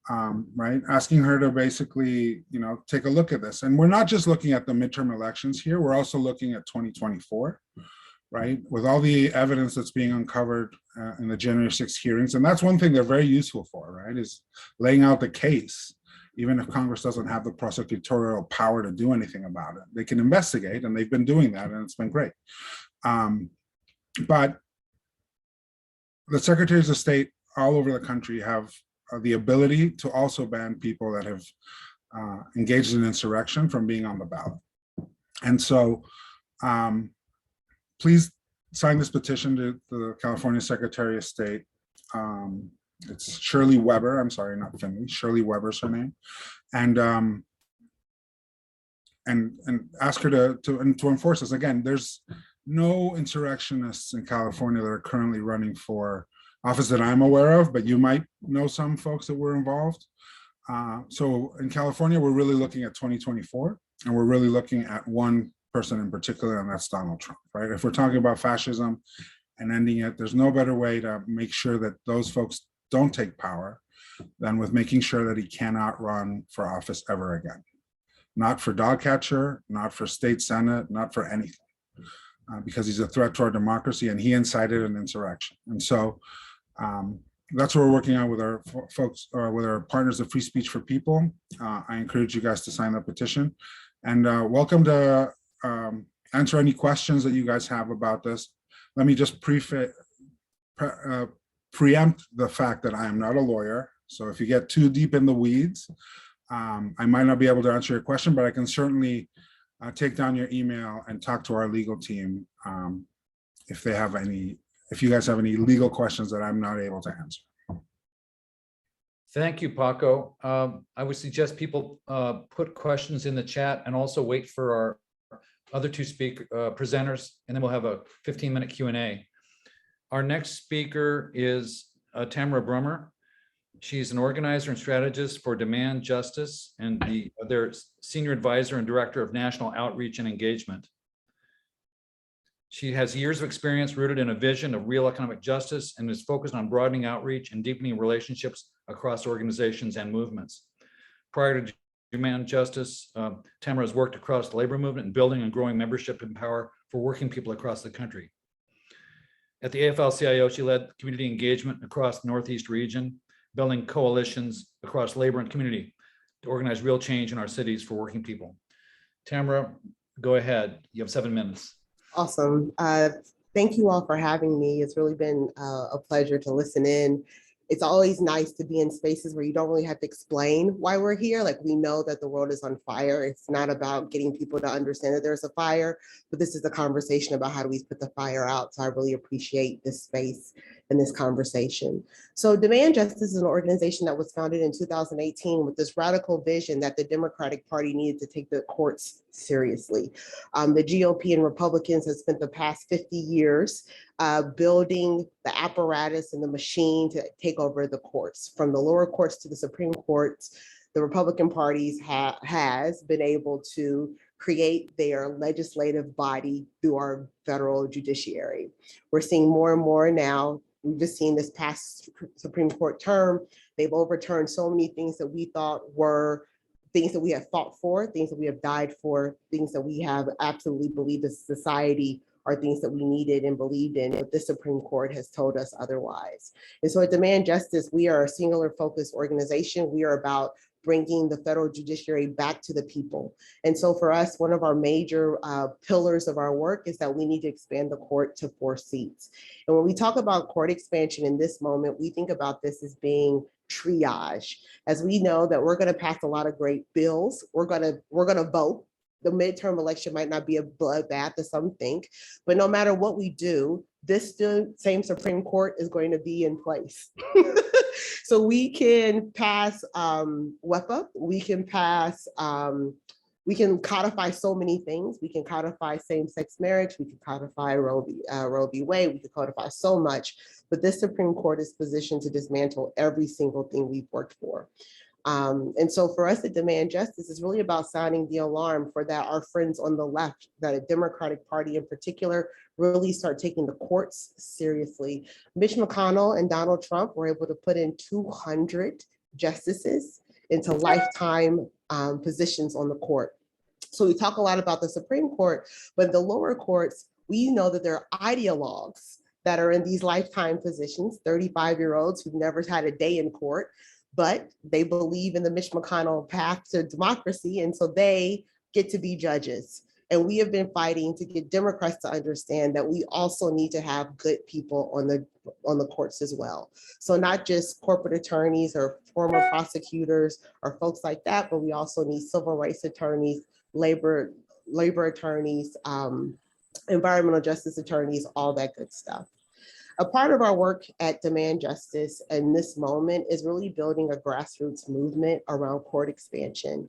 right? Asking her to basically, take a look at this. And we're not just looking at the midterm elections here, we're also looking at 2024, right? With all the evidence that's being uncovered in the January 6th hearings. And that's one thing they're very useful for, right? Is laying out the case. Even if Congress doesn't have the prosecutorial power to do anything about it, they can investigate, and they've been doing that, and it's been great. But the secretaries of state all over the country have the ability to also ban people that have engaged in insurrection from being on the ballot. And so please sign this petition to the California Secretary of State. It's Shirley Weber. I'm sorry, not Finley. Shirley Weber's her name, and ask her to enforce this. Again, there's no insurrectionists in California that are currently running for office that I'm aware of, but you might know some folks that were involved. So in California, we're really looking at 2024, and we're really looking at one person in particular, and that's Donald Trump, right? If we're talking about fascism and ending it, there's no better way to make sure that those folks don't take power than with making sure that he cannot run for office ever again. Not for dog catcher, not for state senate, not for anything, because he's a threat to our democracy and he incited an insurrection. And so that's what we're working on with our folks, or with our partners of Free Speech for People. I encourage you guys to sign that petition, and welcome to answer any questions that you guys have about this. Let me just preempt the fact that I am not a lawyer. So if you get too deep in the weeds, I might not be able to answer your question, but I can certainly take down your email and talk to our legal team if you guys have any legal questions that I'm not able to answer. Thank you, Paco. I would suggest people put questions in the chat and also wait for our other two presenters, and then we'll have a 15-minute Q&A. Our next speaker is Tamara Brummer. She's an organizer and strategist for Demand Justice and their senior advisor and director of national outreach and engagement. She has years of experience rooted in a vision of real economic justice and is focused on broadening outreach and deepening relationships across organizations and movements. Prior to Demand Justice, Tamara has worked across the labor movement and building and growing membership and power for working people across the country. At the AFL-CIO, she led community engagement across the Northeast region, building coalitions across labor and community to organize real change in our cities for working people. Tamara, go ahead. You have 7 minutes. Awesome. Thank you all for having me. It's really been a pleasure to listen in. It's always nice to be in spaces where you don't really have to explain why we're here. Like, we know that the world is on fire. It's not about getting people to understand that there's a fire, but this is a conversation about how do we put the fire out. So I really appreciate this space and this conversation. So Demand Justice is an organization that was founded in 2018 with this radical vision that the Democratic Party needed to take the courts seriously. The GOP and Republicans have spent the past 50 years building the apparatus and the machine to take over the courts. From the lower courts to the Supreme Court, the Republican parties has been able to create their legislative body through our federal judiciary. We're seeing more and more now. We've just seen this past Supreme Court term, they've overturned so many things that we thought were things that we have fought for, things that we have died for, things that we have absolutely believed as a society are things that we needed and believed in, but the Supreme Court has told us otherwise. And so at Demand Justice, we are a singular focused organization. We are about bringing the federal judiciary back to the people. And so for us, one of our major pillars of our work is that we need to expand the court to 4 seats. And when we talk about court expansion in this moment, we think about this as being triage. As we know that we're gonna pass a lot of great bills, we're gonna vote. The midterm election might not be a bloodbath as some think, but no matter what we do, this same Supreme Court is going to be in place. So we can pass WEPA, we can pass, we can codify so many things. We can codify same-sex marriage, we can codify Roe v. Wade, we can codify so much, but this Supreme Court is positioned to dismantle every single thing we've worked for. And so for us to demand justice is really about sounding the alarm for that our friends on the left, that a Democratic Party in particular, really start taking the courts seriously. Mitch McConnell and Donald Trump were able to put in 200 justices into lifetime positions on the court. So we talk a lot about the Supreme Court, but the lower courts, we know that there are ideologues that are in these lifetime positions, 35-year-olds who've never had a day in court, but they believe in the Mitch McConnell path to democracy, and so they get to be judges. And we have been fighting to get Democrats to understand that we also need to have good people on the courts as well. So not just corporate attorneys or former prosecutors or folks like that, but we also need civil rights attorneys, labor attorneys, environmental justice attorneys, all that good stuff. A part of our work at Demand Justice in this moment is really building a grassroots movement around court expansion.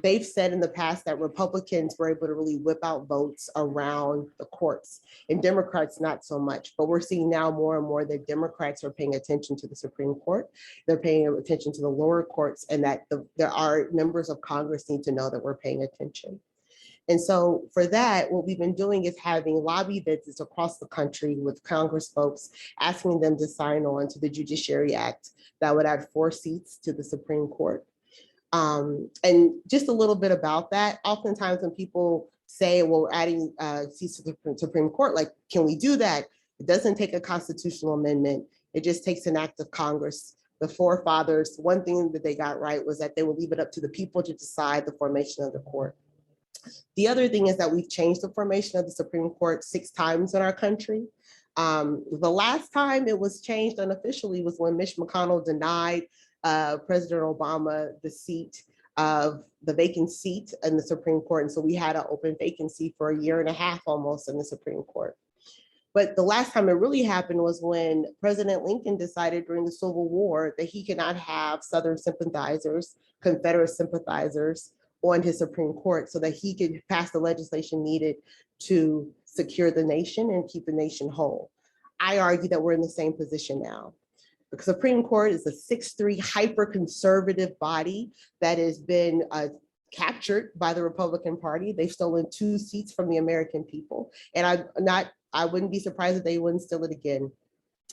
They've said in the past that Republicans were able to really whip out votes around the courts and Democrats not so much, but we're seeing now more and more that Democrats are paying attention to the Supreme Court, they're paying attention to the lower courts, and that there are members of Congress need to know that we're paying attention. And so for that, what we've been doing is having lobby visits across the country with Congress folks, asking them to sign on to the Judiciary Act that would add 4 seats to the Supreme Court. And just a little bit about that, oftentimes when people say, well, we're adding seats to the Supreme Court, like, can we do that? It doesn't take a constitutional amendment. It just takes an act of Congress. The forefathers, one thing that they got right was that they would leave it up to the people to decide the formation of the court. The other thing is that we've changed the formation of the Supreme Court 6 times in our country. The last time it was changed unofficially was when Mitch McConnell denied President Obama the vacant seat in the Supreme Court. And so we had an open vacancy for 1.5 years almost in the Supreme Court. But the last time it really happened was when President Lincoln decided during the Civil War that he could not have Southern sympathizers, Confederate sympathizers on his Supreme Court so that he could pass the legislation needed to secure the nation and keep the nation whole. I argue that we're in the same position now. The Supreme Court is a 6'3" hyper-conservative body that has been captured by the Republican Party. They've stolen 2 seats from the American people. And I wouldn't be surprised if they wouldn't steal it again.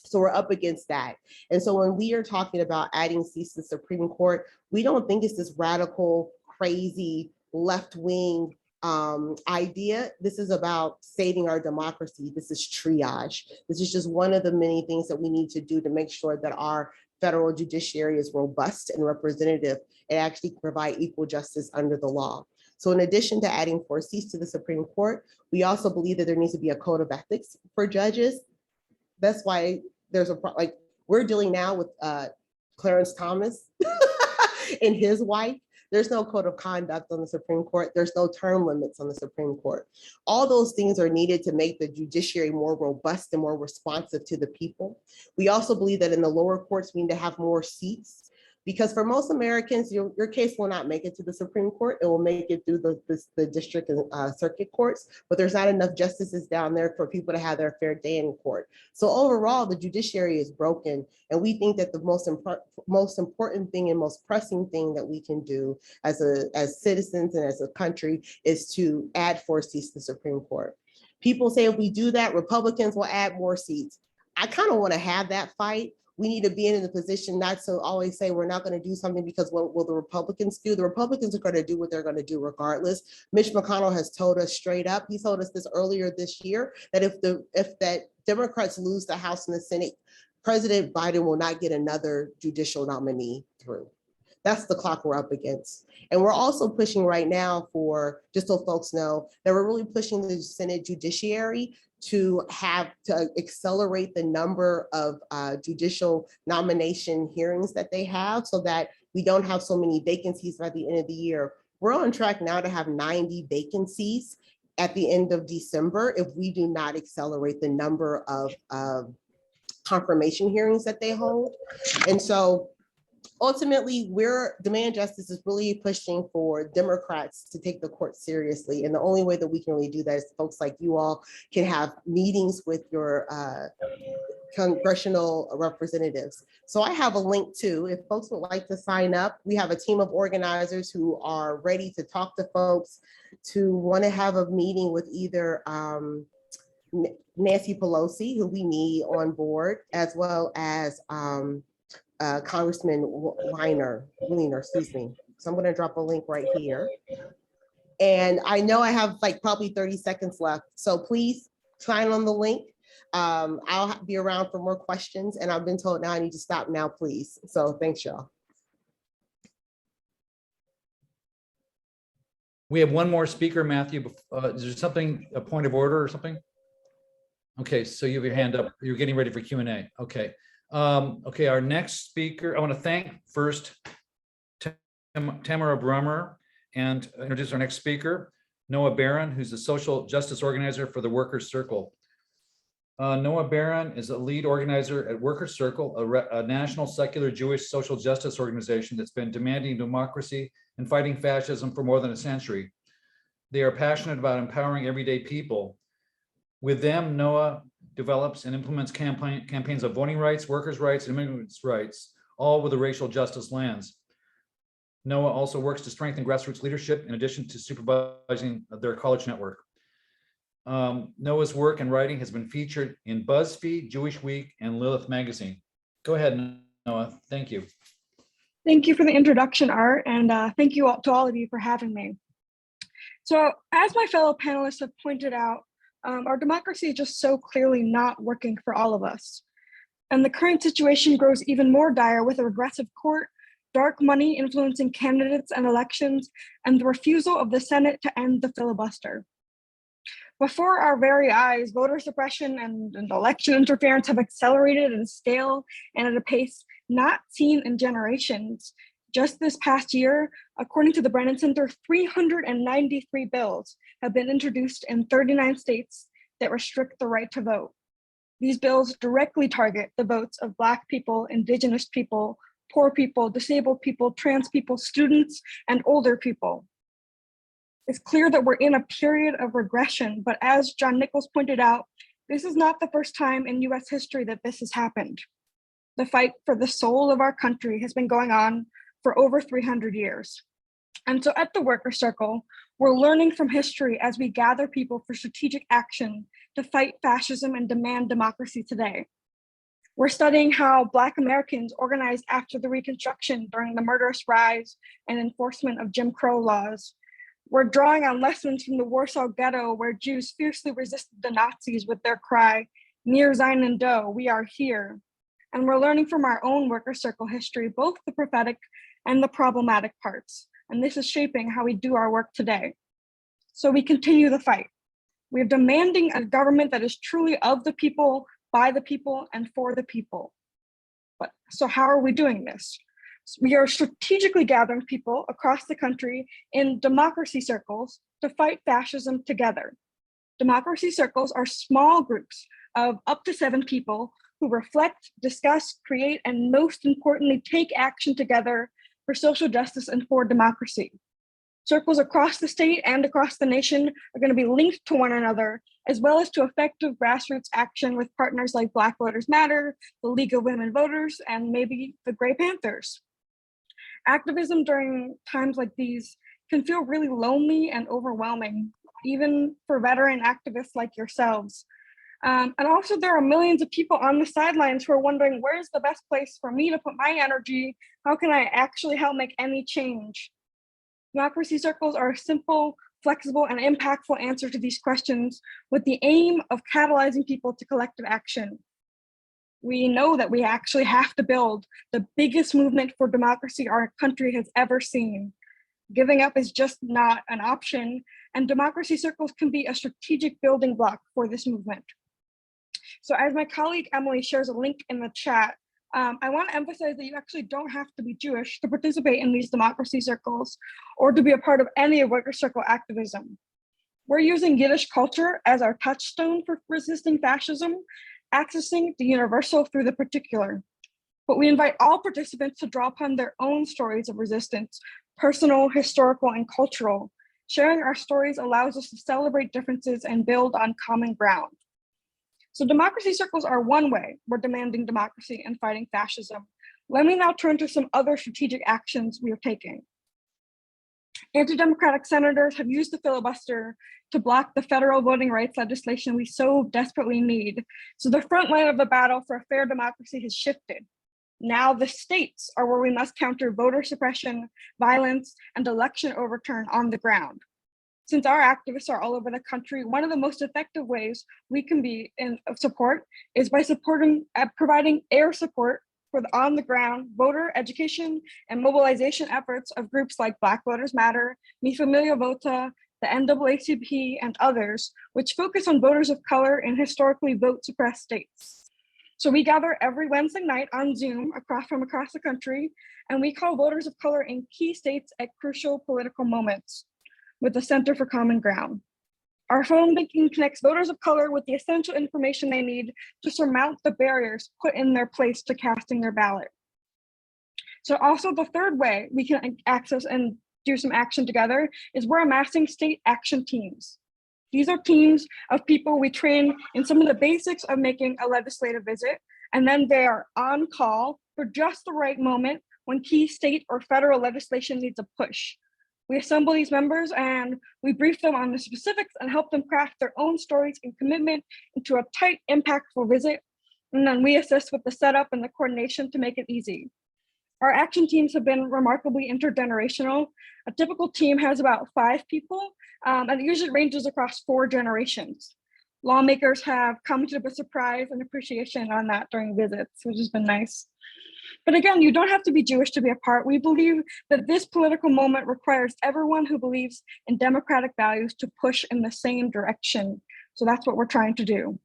So we're up against that. And so when we are talking about adding seats to the Supreme Court, we don't think it's this radical, crazy, left-wing idea. This is about saving our democracy. This is triage. This is just one of the many things that we need to do to make sure that our federal judiciary is robust and representative and actually provide equal justice under the law. So in addition to adding 4 seats to the Supreme Court, we also believe that there needs to be a code of ethics for judges. That's why there's we're dealing now with Clarence Thomas and his wife. There's no code of conduct on the Supreme Court. There's no term limits on the Supreme Court. All those things are needed to make the judiciary more robust and more responsive to the people. We also believe that in the lower courts, we need to have more seats, because for most Americans, your case will not make it to the Supreme Court. It will make it through the district and circuit courts, but there's not enough justices down there for people to have their fair day in court. So overall, the judiciary is broken. And we think that the most important thing and most pressing thing that we can do as citizens and as a country is to add 4 seats to the Supreme Court. People say if we do that, Republicans will add more seats. I kind of want to have that fight. We need to be in the position not to always say we're not going to do something because what will the Republicans do? The Republicans are going to do what they're going to do regardless. Mitch McConnell has told us straight up, he told us this earlier this year, that if that Democrats lose the House and the Senate, President Biden will not get another judicial nominee through. That's the clock we're up against. And we're also pushing right now for, just so folks know, that we're really pushing the Senate judiciary to accelerate the number of judicial nomination hearings that they have so that we don't have so many vacancies by the end of the year. We're on track now to have 90 vacancies at the end of December if we do not accelerate the number of confirmation hearings that they hold. And so ultimately, Demand Justice is really pushing for Democrats to take the court seriously. And the only way that we can really do that is folks like you all can have meetings with your congressional representatives. So I have a link too. If folks would like to sign up, we have a team of organizers who are ready to talk to folks, to want to have a meeting with either Nancy Pelosi, who we need on board, as well as Congressman Weiner, excuse me. So I'm going to drop a link right here. And I know I have like probably 30 seconds left. So please sign on the link. I'll be around for more questions, and I've been told now I need to stop now, please. So thanks, y'all. We have one more speaker, Matthew. Is there something, a point of order or something? Okay, so you have your hand up. You're getting ready for Q&A. Okay. Okay, our next speaker, I want to thank first Tamara Brummer and introduce our next speaker, Noah Barron, who's the social justice organizer for the Workers' Circle. Noah Barron is a lead organizer at Workers' Circle, a national secular Jewish social justice organization that's been demanding democracy and fighting fascism for more than a century. They are passionate about empowering everyday people. With them, Noah develops and implements campaigns of voting rights, workers' rights, and immigrants' rights, all with a racial justice lens. Noah also works to strengthen grassroots leadership in addition to supervising their college network. Noah's work and writing has been featured in BuzzFeed, Jewish Week, and Lilith Magazine. Go ahead, Noah. Thank you. Thank you for the introduction, Art, and thank you to all of you for having me. So, as my fellow panelists have pointed out, our democracy is just so clearly not working for all of us. And the current situation grows even more dire with a regressive court, dark money influencing candidates and elections, and the refusal of the Senate to end the filibuster. Before our very eyes, voter suppression and election interference have accelerated at a scale and at a pace not seen in generations. Just this past year, according to the Brennan Center, 393 bills have been introduced in 39 states that restrict the right to vote. These bills directly target the votes of Black people, Indigenous people, poor people, disabled people, trans people, students, and older people. It's clear that we're in a period of regression, but as John Nichols pointed out, this is not the first time in US history that this has happened. The fight for the soul of our country has been going on for over 300 years. And so at the Workers' Circle, we're learning from history as we gather people for strategic action to fight fascism and demand democracy today. We're studying how Black Americans organized after the Reconstruction during the murderous rise and enforcement of Jim Crow laws. We're drawing on lessons from the Warsaw Ghetto, where Jews fiercely resisted the Nazis with their cry, "Mir sein and do, we are here." And we're learning from our own Workers' Circle history, both the prophetic and the problematic parts. And this is shaping how we do our work today. So we continue the fight. We're demanding a government that is truly of the people, by the people, and for the people. But so how are we doing this? We are strategically gathering people across the country in democracy circles to fight fascism together. Democracy circles are small groups of up to 7 people who reflect, discuss, create, and most importantly, take action together for social justice and for democracy. Circles across the state and across the nation are going to be linked to one another, as well as to effective grassroots action with partners like Black Voters Matter, the League of Women Voters, and maybe the Gray Panthers. Activism during times like these can feel really lonely and overwhelming, even for veteran activists like yourselves. And also there are millions of people on the sidelines who are wondering, where's the best place for me to put my energy? How can I actually help make any change? Democracy circles are a simple, flexible, and impactful answer to these questions with the aim of catalyzing people to collective action. We know that we actually have to build the biggest movement for democracy our country has ever seen. Giving up is just not an option, and democracy circles can be a strategic building block for this movement. So as my colleague Emily shares a link in the chat, I want to emphasize that you actually don't have to be Jewish to participate in these democracy circles or to be a part of any of Workers' Circle activism. We're using Yiddish culture as our touchstone for resisting fascism, accessing the universal through the particular. But we invite all participants to draw upon their own stories of resistance, personal, historical, and cultural. Sharing our stories allows us to celebrate differences and build on common ground. So democracy circles are one way we're demanding democracy and fighting fascism. Let me now turn to some other strategic actions we are taking. Anti-democratic senators have used the filibuster to block the federal voting rights legislation we so desperately need. So the front line of the battle for a fair democracy has shifted. Now the states are where we must counter voter suppression, violence, and election overturn on the ground. Since our activists are all over the country, one of the most effective ways we can be in support is by providing air support for the on-the-ground voter education and mobilization efforts of groups like Black Voters Matter, Mi Familia Vota, the NAACP, and others, which focus on voters of color in historically vote-suppressed states. So we gather every Wednesday night on Zoom from across the country, and we call voters of color in key states at crucial political moments with the Center for Common Ground. Our phone banking connects voters of color with the essential information they need to surmount the barriers put in their place to casting their ballot. So also the third way we can access and do some action together is we're amassing state action teams. These are teams of people we train in some of the basics of making a legislative visit, and then they are on call for just the right moment when key state or federal legislation needs a push. We assemble these members and we brief them on the specifics and help them craft their own stories and commitment into a tight, impactful visit. And then we assist with the setup and the coordination to make it easy. Our action teams have been remarkably intergenerational. A typical team has about 5 people, and it usually ranges across 4 generations. Lawmakers have commented with surprise and appreciation on that during visits, which has been nice. But again, you don't have to be Jewish to be a part. We believe that this political moment requires everyone who believes in democratic values to push in the same direction. So that's what we're trying to do.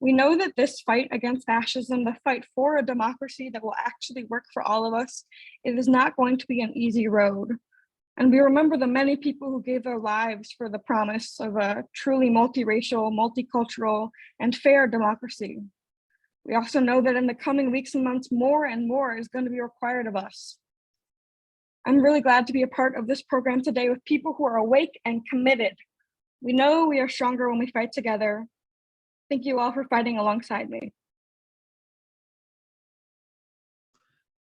We know that this fight against fascism, the fight for a democracy that will actually work for all of us, it is not going to be an easy road. And we remember the many people who gave their lives for the promise of a truly multiracial, multicultural, and fair democracy. We also know that in the coming weeks and months, more and more is going to be required of us. I'm really glad to be a part of this program today with people who are awake and committed. We know we are stronger when we fight together. Thank you all for fighting alongside me.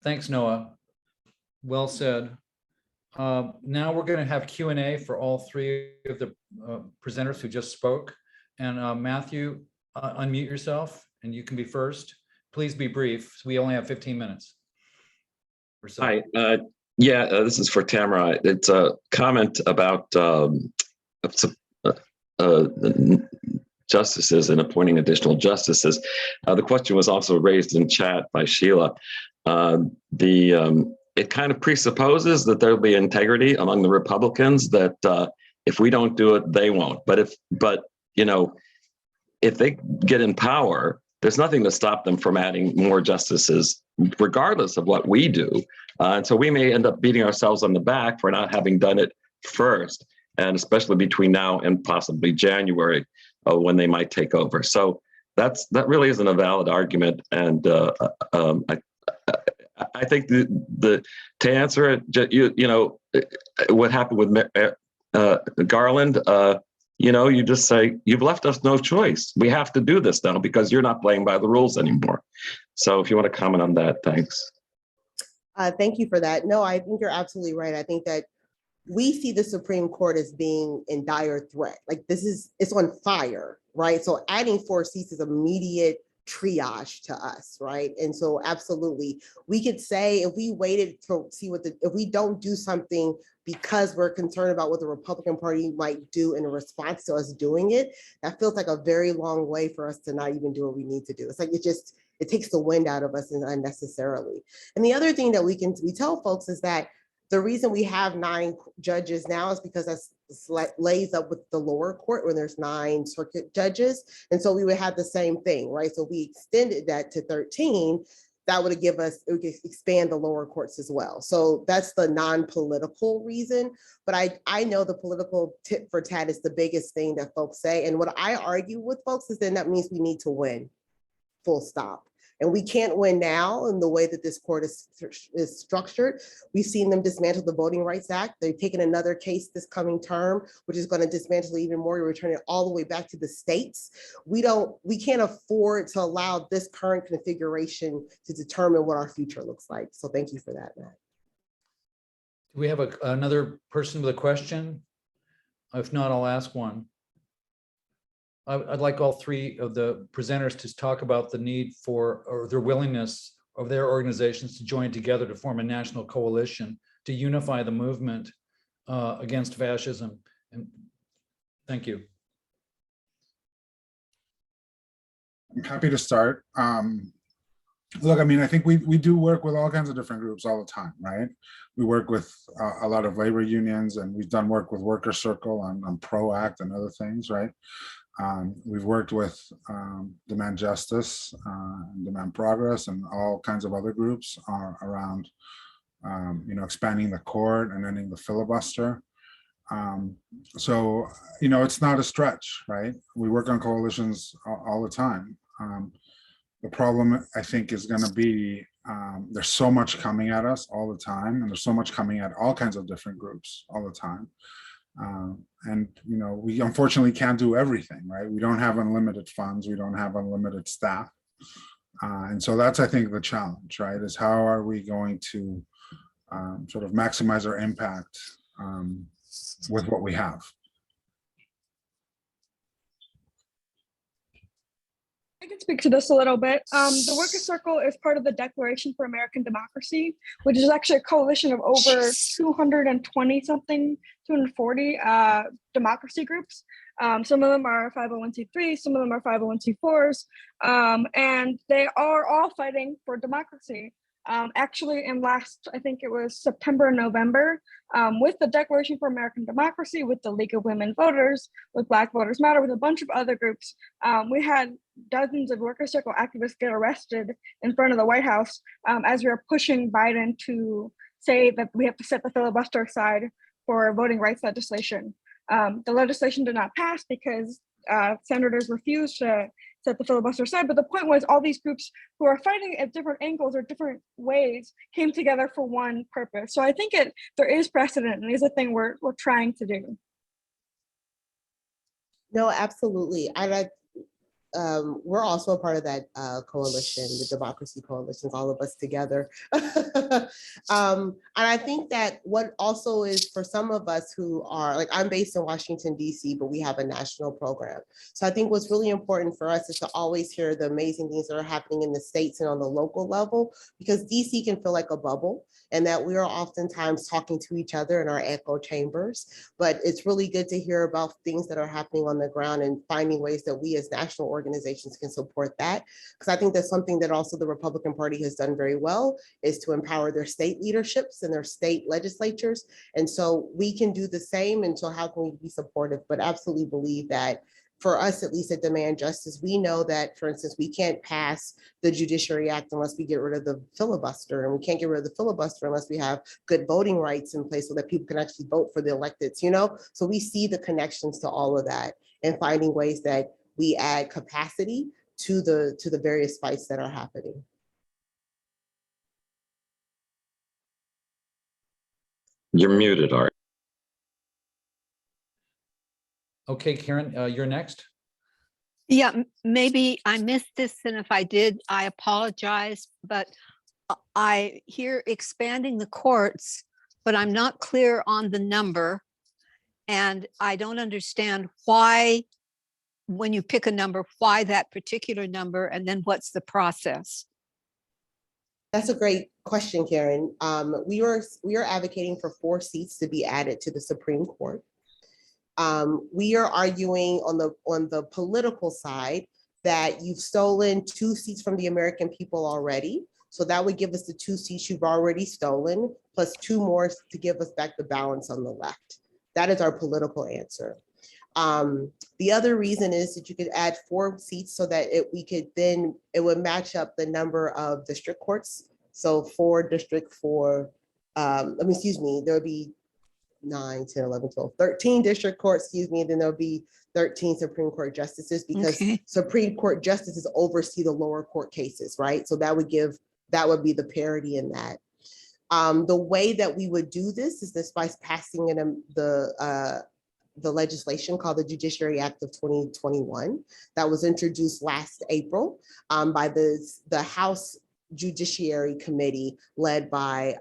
Thanks, Noah. Well said. Now we're going to have Q&A for all 3 of the presenters who just spoke. And Matthew, unmute yourself and you can be first. Please be brief. We only have 15 minutes or so. Hi, this is for Tamara. It's a comment about justices and appointing additional justices. The question was also raised in chat by Sheila. It kind of presupposes that there'll be integrity among the Republicans, that if we don't do it, they won't. But if they get in power, there's nothing to stop them from adding more justices, regardless of what we do. And so we may end up beating ourselves on the back for not having done it first, and especially between now and possibly January, when they might take over. So that really isn't a valid argument. And I think to answer it, what happened with Garland, you just say, you've left us no choice. We have to do this now because you're not playing by the rules anymore. So if you want to comment on that, thanks. Thank you for that. No, I think you're absolutely right. I think that we see the Supreme Court as being in dire threat. Like it's on fire, right? So adding 4 seats is immediate triage to us, right? And so absolutely, we could say if we waited to see if we don't do something because we're concerned about what the Republican Party might do in response to us doing it, that feels like a very long way for us to not even do what we need to do. It's like it takes the wind out of us unnecessarily. And the other thing that we tell folks is that the reason we have 9 judges now is because that's lays up with the lower court when there's 9 circuit judges. And so we would have the same thing, right? So we extended that to 13. That would give us, it would expand the lower courts as well. So that's the non-political reason. But I know the political tit for tat is the biggest thing that folks say. And what I argue with folks is then that means we need to win, full stop. And we can't win now in the way that this court is structured. We've seen them dismantle the Voting Rights Act. They've taken another case this coming term, which is going to dismantle even more, return it all the way back to the states. We can't afford to allow this current configuration to determine what our future looks like. So thank you for that, Matt. Do we have another person with a question? If not, I'll ask one. I'd like all three of the presenters to talk about the need for, or their willingness of their organizations to join together to form a national coalition to unify the movement against fascism. And thank you. I'm happy to start. Look, I mean, I think we do work with all kinds of different groups all the time, right? We work with a lot of labor unions, and we've done work with Worker Circle on PRO Act and other things, right? We've worked with Demand Justice and Demand Progress and all kinds of other groups around, expanding the court and ending the filibuster. So, it's not a stretch, right? We work on coalitions all the time. The problem, I think, is going to be there's so much coming at us all the time, and there's so much coming at all kinds of different groups all the time. And we unfortunately can't do everything, right? We don't have unlimited funds. We don't have unlimited staff. And so that's, I think, the challenge, right? Is how are we going to sort of maximize our impact with what we have? I can speak to this a little bit. The Worker Circle is part of the Declaration for American Democracy, which is actually a coalition of over 220-something, 240 democracy groups. Some of them are 501c3, some of them are 501c4s, and they are all fighting for democracy. Actually, in last, I think it was September and November, with the Declaration for American Democracy, with the League of Women Voters, with Black Voters Matter, with a bunch of other groups, we had dozens of Worker Circle activists get arrested in front of the White House as we were pushing Biden to say that we have to set the filibuster aside for voting rights legislation. The legislation did not pass because senators refused to set the filibuster aside. But the point was all these groups who are fighting at different angles or different ways came together for one purpose. So I think there is precedent, and it is a thing we're trying to do. No, absolutely. We're also a part of that coalition, the Democracy Coalitions, all of us together. And I think that what also is for some of us who are, like, I'm based in Washington, D.C., but we have a national program. So I think what's really important for us is to always hear the amazing things that are happening in the states and on the local level, because D.C. can feel like a bubble, and that we are oftentimes talking to each other in our echo chambers. But it's really good to hear about things that are happening on the ground and finding ways that we as national organizations can support that. Because I think that's something that also the Republican Party has done very well, is to empower their state leaderships and their state legislatures. And so we can do the same, and so how can we be supportive? But absolutely believe that for us, at least at Demand Justice, we know that, for instance, we can't pass the Judiciary Act unless we get rid of the filibuster, and we can't get rid of the filibuster unless we have good voting rights in place so that people can actually vote for the electeds, So we see the connections to all of that and finding ways that we add capacity to the various fights that are happening. You're muted, Art. Okay, Karen, you're next. Yeah, maybe I missed this, and if I did, I apologize, but I hear expanding the courts, but I'm not clear on the number, and I don't understand why, when you pick a number, why that particular number, and then what's the process? That's a great question, Karen. We are advocating for 4 seats to be added to the Supreme Court. We are arguing on the political side that you've stolen 2 seats from the American people already. So that would give us the 2 seats you've already stolen, plus 2 more to give us back the balance on the left. That is our political answer. The other reason is that you could add 4 seats so that it would match up the number of district courts. So 4 district for, there would be 9, 10, 11, 12, 13 district courts, excuse me, and then there'll be 13 Supreme Court justices because Okay. Supreme Court justices oversee the lower court cases, right? So that would be the parity in that. The way that we would do this is by passing in the legislation called the Judiciary Act of 2021 that was introduced last April by the House Judiciary Committee led by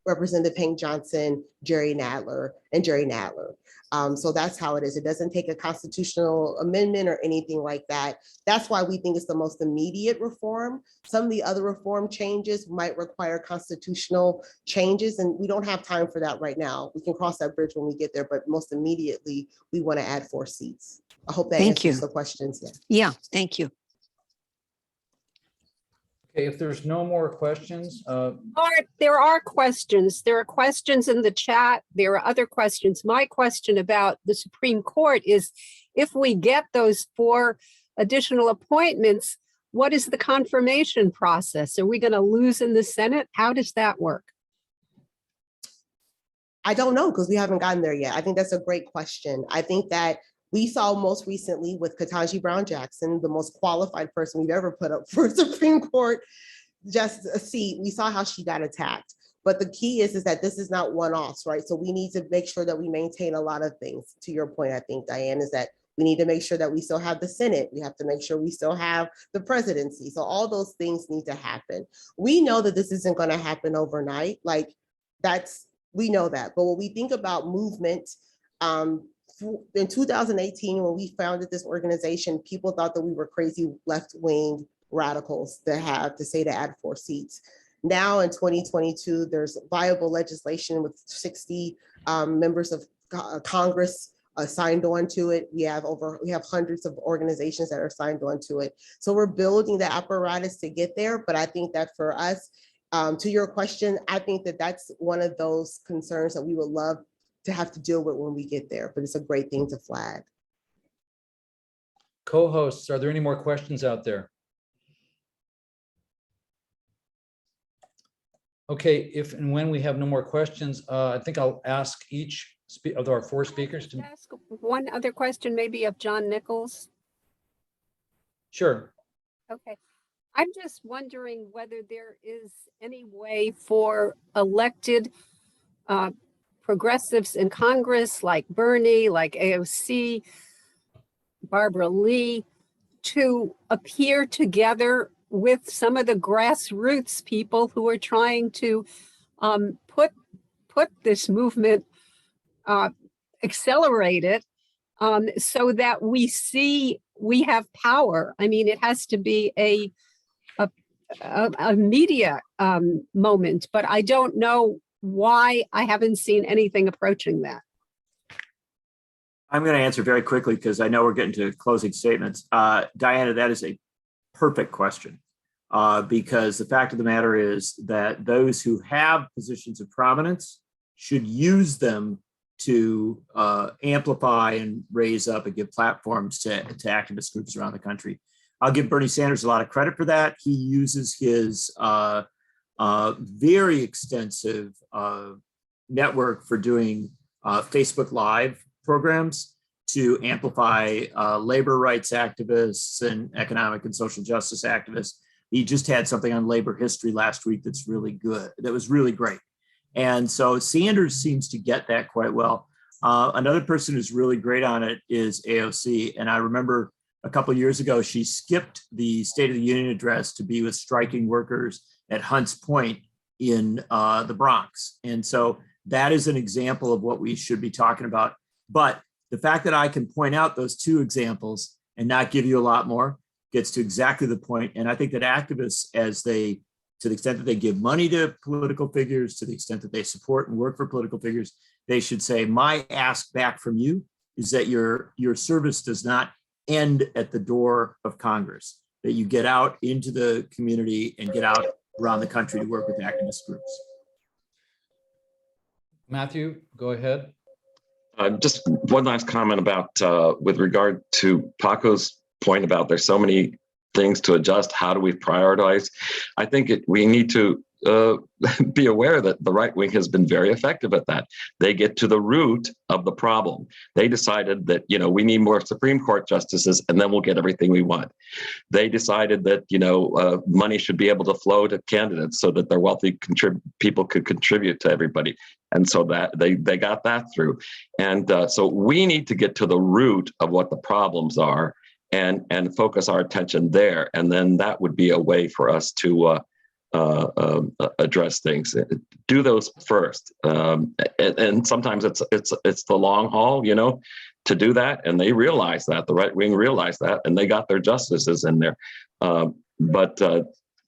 Representative Hank Johnson, Jerry Nadler. So that's how it is. It doesn't take a constitutional amendment or anything like that. That's why we think it's the most immediate reform. Some of the other reform changes might require constitutional changes, and we don't have time for that right now. We can cross that bridge when we get there, but most immediately, we want to add 4 seats. I hope that Thank answers you. the questions. Yeah. Yeah, thank you. Okay, if there's no more questions, Art, there are questions. There are questions in the chat. There are other questions. My question about the Supreme Court is, if we get those 4 additional appointments, what is the confirmation process? Are we going to lose in the Senate? How does that work? I don't know because we haven't gotten there yet. I think that's a great question. I think that we saw most recently with Ketanji Brown Jackson, the most qualified person we've ever put up for a Supreme Court just a seat. We saw how she got attacked. But the key is that this is not one-offs, right? So we need to make sure that we maintain a lot of things. To your point, I think, Diane, is that we need to make sure that we still have the Senate. We have to make sure we still have the presidency. So all those things need to happen. We know that this isn't going to happen overnight. Like we know that. But when we think about movement, in 2018, when we founded this organization, people thought that we were crazy left-wing radicals to say to add 4 seats. Now in 2022, there's viable legislation with 60 members of Congress signed on to it. We have hundreds of organizations that are signed on to it. So we're building the apparatus to get there. But I think that for us, to your question, I think that that's one of those concerns that we would love to have to deal with when we get there, but it's a great thing to flag. co-hosts, are there any more questions out there? Okay, if and when we have no more questions, I think I'll ask each of our 4 speakers to. Ask one other question, maybe of John Nichols. Sure. Okay. I'm just wondering whether there is any way for elected progressives in Congress, like Bernie, like AOC, Barbara Lee, to appear together with some of the grassroots people who are trying to put this movement, accelerate it, so that we have power. I mean, it has to be a media moment, but I don't know why I haven't seen anything approaching that. I'm going to answer very quickly because I know we're getting to closing statements. Diana, that is a perfect question because the fact of the matter is that those who have positions of prominence should use them to amplify and raise up and give platforms to activist groups around the country. I'll give Bernie Sanders a lot of credit for that. He uses his very extensive network for doing Facebook Live programs to amplify labor rights activists and economic and social justice activists. He just had something on labor history last week that's really good. That was really great. And so Sanders seems to get that quite well. Another person who's really great on it is AOC. And I remember a couple of years ago, she skipped the State of the Union address to be with striking workers at Hunts Point in the Bronx. And so that is an example of what we should be talking about. But the fact that I can point out those 2 examples and not give you a lot more gets to exactly the point. And I think that activists, to the extent that they give money to political figures, to the extent that they support and work for political figures, they should say, my ask back from you is that your service does not end at the door of Congress, that you get out into the community and get out around the country to work with activist groups. Matthew, go ahead. Just one last comment about with regard to Paco's point about there's so many things to adjust. How do we prioritize? I think we need to be aware that the right wing has been very effective at that. They get to the root of the problem. They decided that, we need more Supreme Court justices, and then we'll get everything we want. They decided that, money should be able to flow to candidates so that their wealthy people could contribute to everybody. And so that they got that through. And so we need to get to the root of what the problems are and focus our attention there. And then that would be a way for us to address things. Do those first. And sometimes it's the long haul, to do that. And they realize that, the right wing realized that, and they got their justices in there. But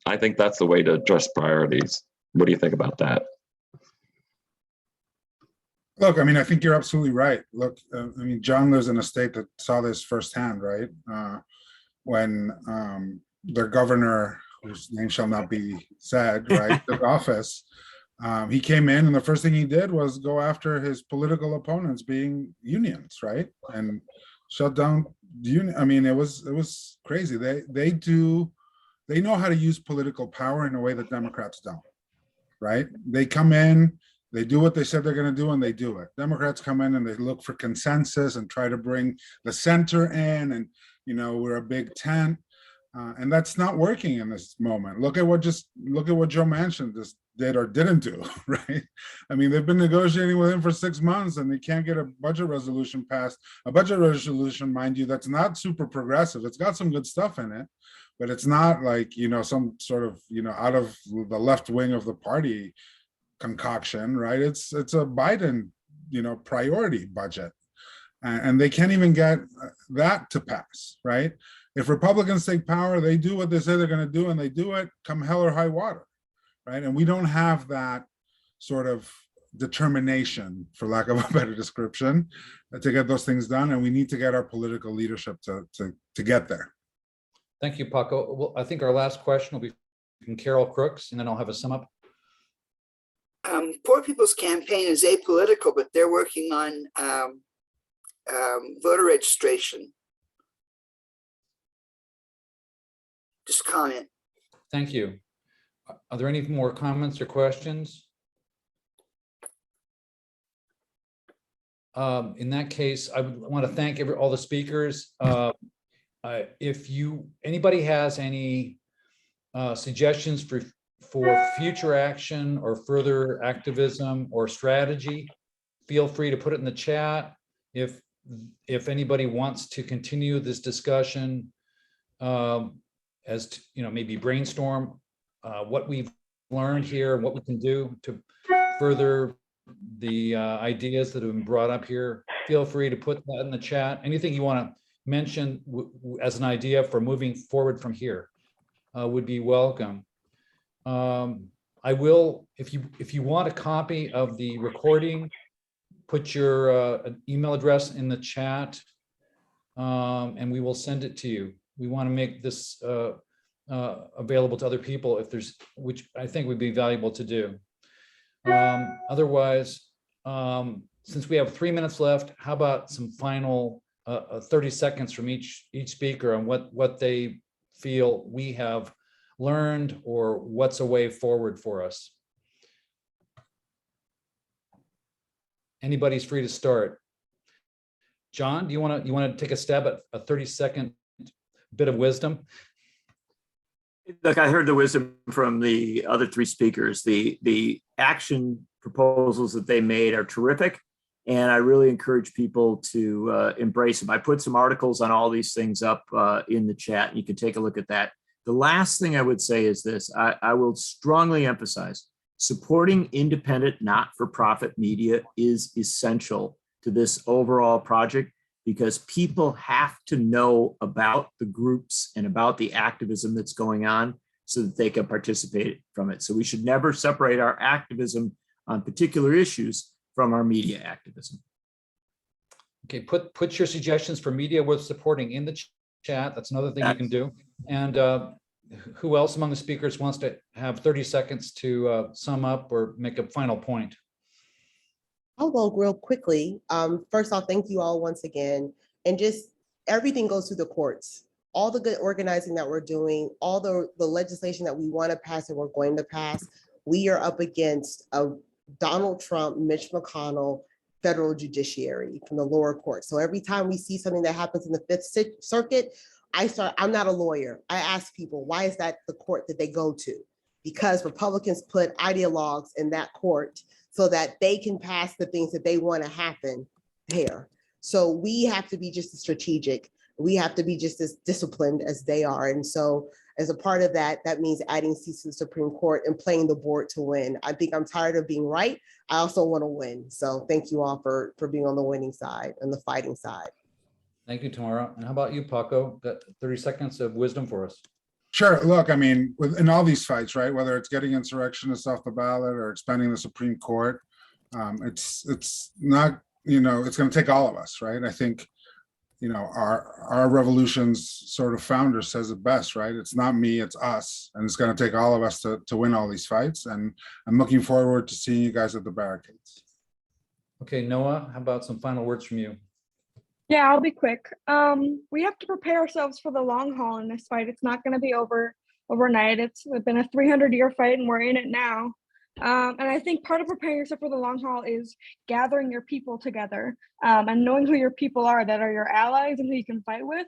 I think that's the way to address priorities. What do you think about that? Look, I think you're absolutely right. Look, John lives in a state that saw this firsthand, right? When their governor, whose name shall not be said, right, took office, he came in and the first thing he did was go after his political opponents, being unions, right? And shut down the union. It was crazy. They know how to use political power in a way that Democrats don't, right? They come in, they do what they said they're going to do, and they do it. Democrats come in and they look for consensus and try to bring the center in, and we're a big tent, and that's not working in this moment. Look at what Joe Manchin just did or didn't do, right? They've been negotiating with him for 6 months, and they can't get a budget resolution passed. A budget resolution, mind you, that's not super progressive. It's got some good stuff in it, but it's not like some sort of out of the left wing of the party concoction, right? It's a Biden, priority budget, and they can't even get that to pass, right? If Republicans take power, they do what they say they're going to do, and they do it come hell or high water, right? And we don't have that sort of determination, for lack of a better description, to get those things done, and we need to get our political leadership to get there. Thank you, Paco. Well, I think our last question will be from Carol Crooks, and then I'll have a sum up. Poor People's Campaign is apolitical, but they're working on voter registration. Just comment. Thank you. Are there any more comments or questions? In that case, I would want to thank all the speakers. If anybody has any suggestions for future action or further activism or strategy, feel free to put it in the chat. If anybody wants to continue this discussion, as to, maybe brainstorm what we've learned here and what we can do to further the ideas that have been brought up here, feel free to put that in the chat. Anything you want to mention as an idea for moving forward from here would be welcome. I will, if you want a copy of the recording, put your email address in the chat, and we will send it to you. We want to make this available to other people which I think would be valuable to do. Otherwise, since we have 3 minutes left, how about some final 30 seconds from each speaker on what they feel we have learned or what's a way forward for us. Anybody's free to start. John, do you want to take a stab at a 30-second bit of wisdom? Look, I heard the wisdom from the other three speakers. The action proposals that they made are terrific, and I really encourage people to embrace them. I put some articles on all these things up in the chat. You can take a look at that. The last thing I would say is this. I will strongly emphasize supporting independent, not-for-profit media is essential to this overall project, because people have to know about the groups and about the activism that's going on so that they can participate from it. So we should never separate our activism on particular issues from our media activism. Okay, put your suggestions for media worth supporting in the chat. That's another thing you can do. And who else among the speakers wants to have 30 seconds to sum up or make a final point? I'll go real quickly. First off, thank you all once again. And just everything goes through the courts. All the good organizing that we're doing, all the legislation that we want to pass and we're going to pass We are up against a Donald Trump, Mitch McConnell, federal judiciary from the lower court. So every time we see something that happens in the Fifth Circuit, I'm not a lawyer. I ask people, why is that the court that they go to? Because Republicans put ideologues in that court so that they can pass the things that they want to happen here. So we have to be just as strategic. We have to be just as disciplined as they are. And so as a part of that, that means adding seats to the Supreme Court and playing the board to win. I think I'm tired of being right. I also want to win. So thank you all for being on the winning side and the fighting side. Thank you, Tamara. And how about you, Paco? Got 30 seconds of wisdom for us. Sure. Look, I mean, in all these fights, right, whether it's getting insurrectionists off the ballot or expanding the Supreme Court, it's not, it's going to take all of us, right? I think, our revolution's sort of founder says it best, right? It's not me, it's us. And it's going to take all of us to win all these fights. And I'm looking forward to seeing you guys at the barricades. Okay, Noah, how about some final words from you? Yeah, I'll be quick. We have to prepare ourselves for the long haul in this fight. It's not going to be over overnight. It's been a 300-year fight and we're in it now. And I think part of preparing yourself for the long haul is gathering your people together and knowing who your people are that are your allies and who you can fight with.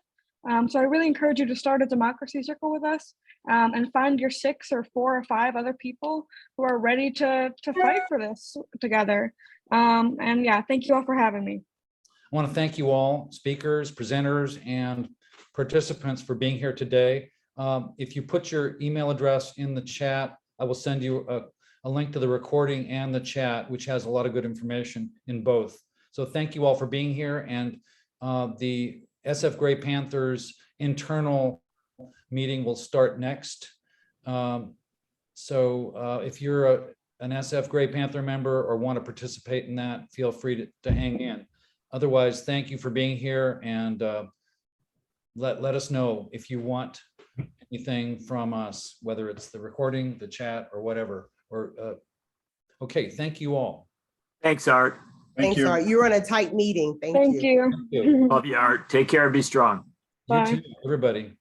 So I really encourage you to start a democracy circle with us and find your 6 or 4 or 5 other people who are ready to fight for this together. And yeah, thank you all for having me. I want to thank you all, speakers, presenters, and participants for being here today. If you put your email address in the chat, I will send you a link to the recording and the chat, which has a lot of good information in both. So thank you all for being here. And the SF Gray Panthers internal meeting will start next. So if you're an SF Gray Panther member or want to participate in that, feel free to hang in. Otherwise, thank you for being here, and let us know if you want anything from us, whether it's the recording, the chat, or whatever. Okay, thank you all. Thanks, Art. Thank Thanks, you. Art. You're on a tight meeting. Thank you. Thank you. Love you, Art. Take care and be strong. Bye. You too, everybody.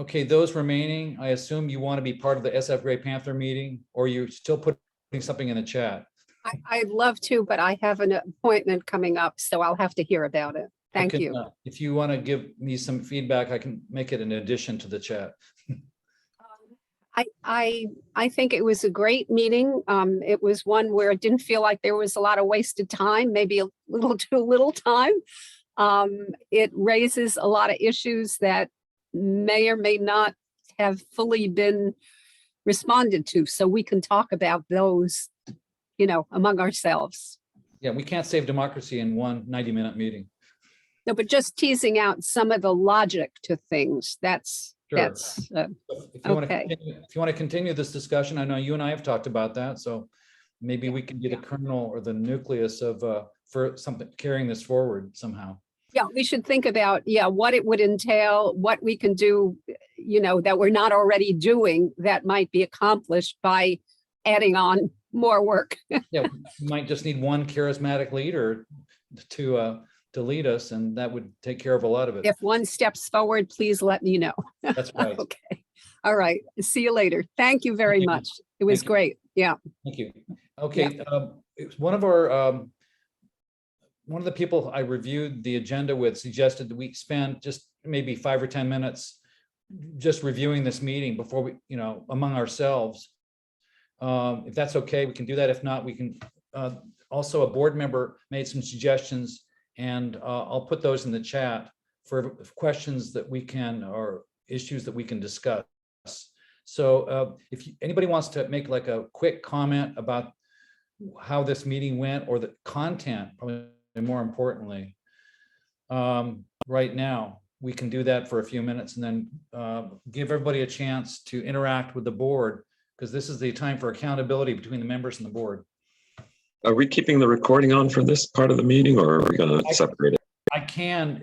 Okay, those remaining, I assume you want to be part of the SF Gray Panther meeting, or you're still putting something in the chat. I'd love to, but I have an appointment coming up, so I'll have to hear about it. Thank you. If you want to give me some feedback, I can make it an addition to the chat. I think it was a great meeting. It was one where it didn't feel like there was a lot of wasted time, maybe a little too little time. It raises a lot of issues that may or may not have fully been responded to. So we can talk about those, among ourselves. Yeah, we can't save democracy in one 90-minute meeting. No, but just teasing out some of the logic to things. That's Sure. If you want to continue this discussion, I know you and I have talked about that, so maybe we can be the kernel or the nucleus of for something carrying this forward somehow. Yeah, we should think about what it would entail, what we can do, that we're not already doing that might be accomplished by adding on more work. Yeah, we might just need one charismatic leader to lead us, and that would take care of a lot of it. If one steps forward, please let me know. That's right. Okay. All right. See you later. Thank you very much. It was great. Yeah. Thank you. Okay. It was one of the people I reviewed the agenda with suggested that we spend just maybe 5 or 10 minutes just reviewing this meeting before we, among ourselves. If that's okay, we can do that. If not, we can. Also, a board member made some suggestions, and I'll put those in the chat for questions that we can, or issues that we can discuss. So if anybody wants to make like a quick comment about how this meeting went, or the content, probably more importantly, right now, we can do that for a few minutes, and then give everybody a chance to interact with the board, because this is the time for accountability between the members and the board. Are we keeping the recording on for this part of the meeting, or are we going to separate it? I can.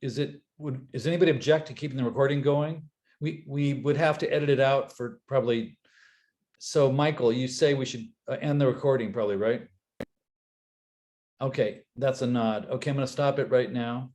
Does anybody object to keeping the recording going? We would have to edit it out for probably. So Michael, you say we should end the recording probably, right? Okay, that's a nod. Okay, I'm going to stop it right now.